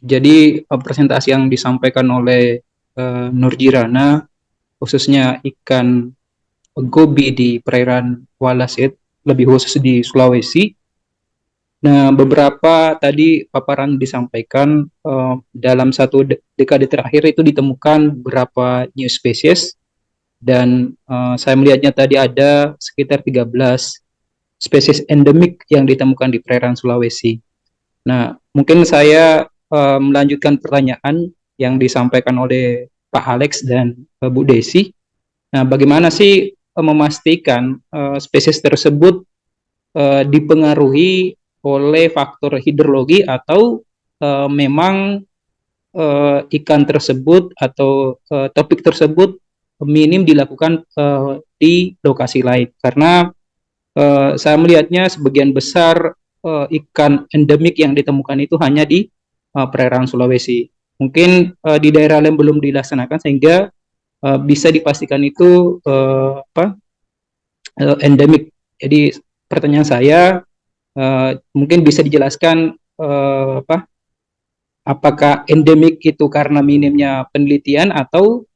Jadi presentasi yang disampaikan oleh Nurjirana, khususnya ikan gobi di perairan Walasit, lebih khusus di Sulawesi. Nah, beberapa tadi paparan disampaikan dalam satu dekade terakhir itu ditemukan beberapa new species, dan saya melihatnya tadi ada sekitar 13 spesies endemik yang ditemukan di perairan Sulawesi. Nah, mungkin saya melanjutkan pertanyaan yang disampaikan oleh Pak Alex dan Bu Desi. Nah, bagaimana sih memastikan spesies tersebut dipengaruhi oleh faktor hidrologi atau memang ikan tersebut atau topik tersebut minim dilakukan di lokasi lain? Karena saya melihatnya sebagian besar ikan endemik yang ditemukan itu hanya di perairan Sulawesi. Mungkin di daerah lain belum dilaksanakan sehingga bisa dipastikan itu endemik. Jadi pertanyaan saya mungkin bisa dijelaskan apakah endemik itu karena minimnya penelitian atau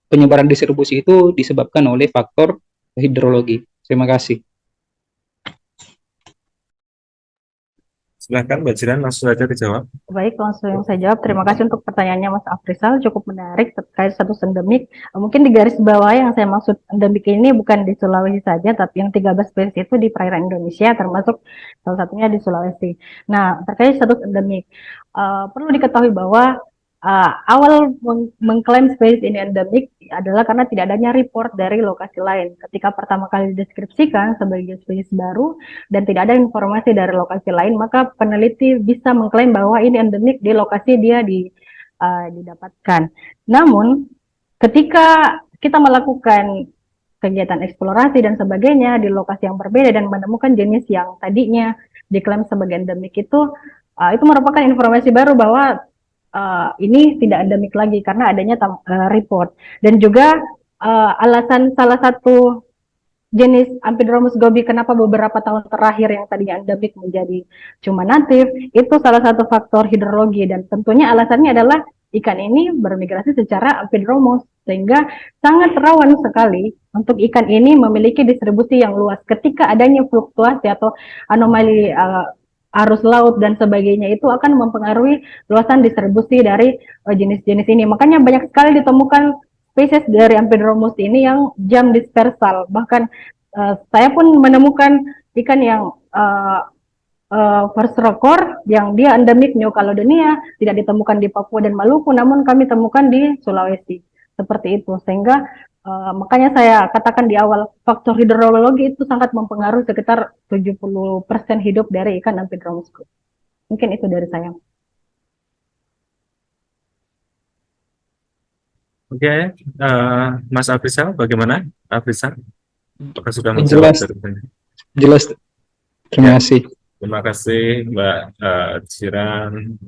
penyebaran distribusi itu disebabkan oleh faktor hidrologi. Terima kasih. Silakan Mbak Jiran langsung saja dijawab. Baik, langsung saya jawab. Terima kasih untuk pertanyaannya Mas Afrizal, cukup menarik terkait status endemik. Mungkin di garis bawah yang saya maksud endemik ini bukan di Sulawesi saja, tapi yang 13 spesies itu di perairan Indonesia, termasuk salah satunya di Sulawesi. Nah, terkait status endemik, perlu diketahui bahwa awal mengklaim spesies ini endemik adalah karena tidak adanya report dari lokasi lain. Ketika pertama kali dideskripsikan sebagai spesies baru dan tidak ada informasi dari lokasi lain, maka peneliti bisa mengklaim bahwa ini endemik di lokasi dia didapatkan. Namun, ketika kita melakukan kegiatan eksplorasi dan sebagainya di lokasi yang berbeda dan menemukan jenis yang tadinya diklaim sebagai endemik itu merupakan informasi baru bahwa ini tidak endemik lagi karena adanya report. Dan juga alasan salah satu jenis Amphidromus gobi kenapa beberapa tahun terakhir yang tadinya endemik menjadi cuma natif, itu salah satu faktor hidrologi, dan tentunya alasannya adalah ikan ini bermigrasi secara Amphidromus, sehingga sangat rawan sekali untuk ikan ini memiliki distribusi yang luas. Ketika adanya fluktuasi atau anomali arus laut dan sebagainya, itu akan mempengaruhi luasan distribusi dari jenis-jenis ini. Makanya banyak sekali ditemukan spesies dari Amphidromus ini yang jam dispersal. Bahkan saya pun menemukan ikan yang first record yang dia endemik New Caledonia, tidak ditemukan di Papua dan Maluku, namun kami temukan di Sulawesi. Seperti itu. Sehingga makanya saya katakan di awal, faktor hidrologi itu sangat mempengaruhi sekitar 70% hidup dari ikan Amphidromus. Mungkin itu dari saya. Oke, Mas Afrizal, bagaimana? Afrizal, apakah sudah menjawab? Jelas. Terima kasih. Terima kasih Mbak Jiran.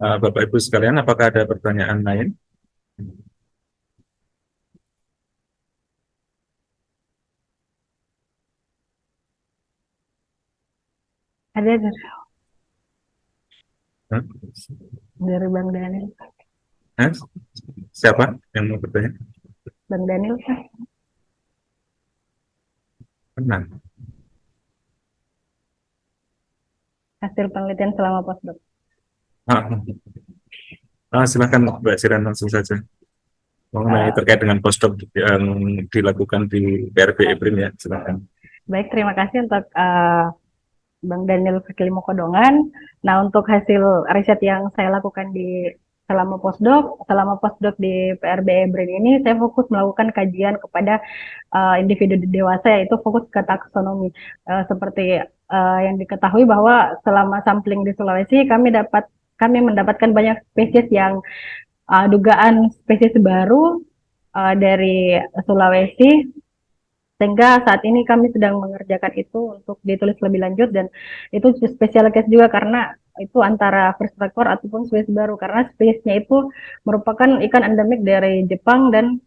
Bapak Ibu sekalian, apakah ada pertanyaan lain? Ada Hah? dari Bang Daniel. Hah? Siapa yang mau bertanya? Bang Daniel, Pak. Tenang. Hasil penelitian selama postdoc. Silakan Mbak Jiran langsung saja. Mengenai terkait dengan postdoc yang dilakukan di PRB Ebrim ya, silakan. Baik, terima kasih untuk Bang Daniel Fikili Mokodongan. Nah, untuk hasil riset yang saya lakukan selama postdoc di PRB Ebrim ini, saya fokus melakukan kajian kepada individu dewasa, yaitu fokus ke taksonomi. Seperti yang diketahui bahwa selama sampling di Sulawesi, kami mendapatkan banyak spesies yang dugaan spesies baru dari Sulawesi, sehingga saat ini kami sedang mengerjakan itu untuk ditulis lebih lanjut, dan itu spesial case juga karena itu antara first record ataupun spesies baru, karena spesiesnya itu merupakan ikan endemik dari Jepang dan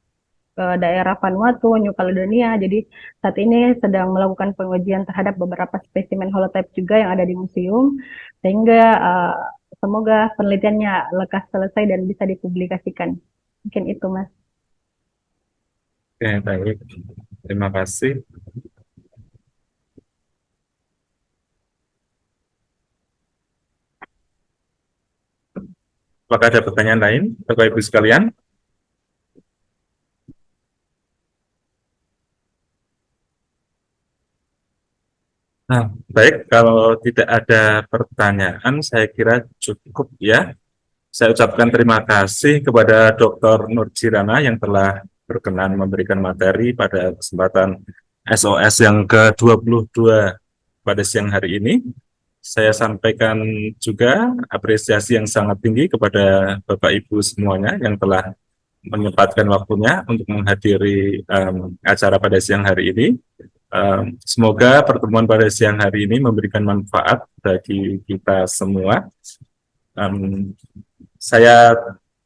daerah Vanuatu, New Caledonia. Jadi saat ini sedang melakukan pengujian terhadap beberapa spesimen holotype juga yang ada di museum, sehingga semoga penelitiannya lekas selesai dan bisa dipublikasikan. Mungkin itu, Mas. Oke, baik. Terima kasih. Apakah ada pertanyaan lain, Bapak Ibu sekalian? Nah, baik, kalau tidak ada pertanyaan, saya kira cukup ya. Saya ucapkan terima kasih kepada Dr. Nurjirana yang telah berkenan memberikan materi pada kesempatan SOS yang ke-22 pada siang hari ini. Saya sampaikan juga apresiasi yang sangat tinggi kepada Bapak Ibu semuanya yang telah menyempatkan waktunya untuk menghadiri acara pada siang hari ini. Semoga pertemuan pada siang hari ini memberikan manfaat bagi kita semua. Saya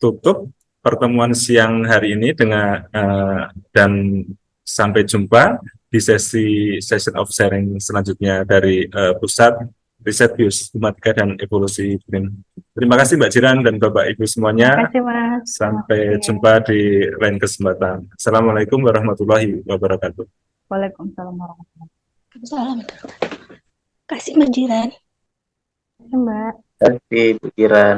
tutup pertemuan siang hari ini dengan dan sampai jumpa di session of sharing selanjutnya dari pusat riset biosistematika dan evolusi iklim. Terima kasih Mbak Jiran dan Bapak Ibu Terima semuanya. kasih Mas. Sampai Terima kasih. jumpa di lain kesempatan. Assalamualaikum warahmatullahi wabarakatuh. Waalaikumsalam warahmatullahi Salam. Kasih Mbak Jiran. wabarakatuh. Mbak. Terima kasih, Bu Kiran.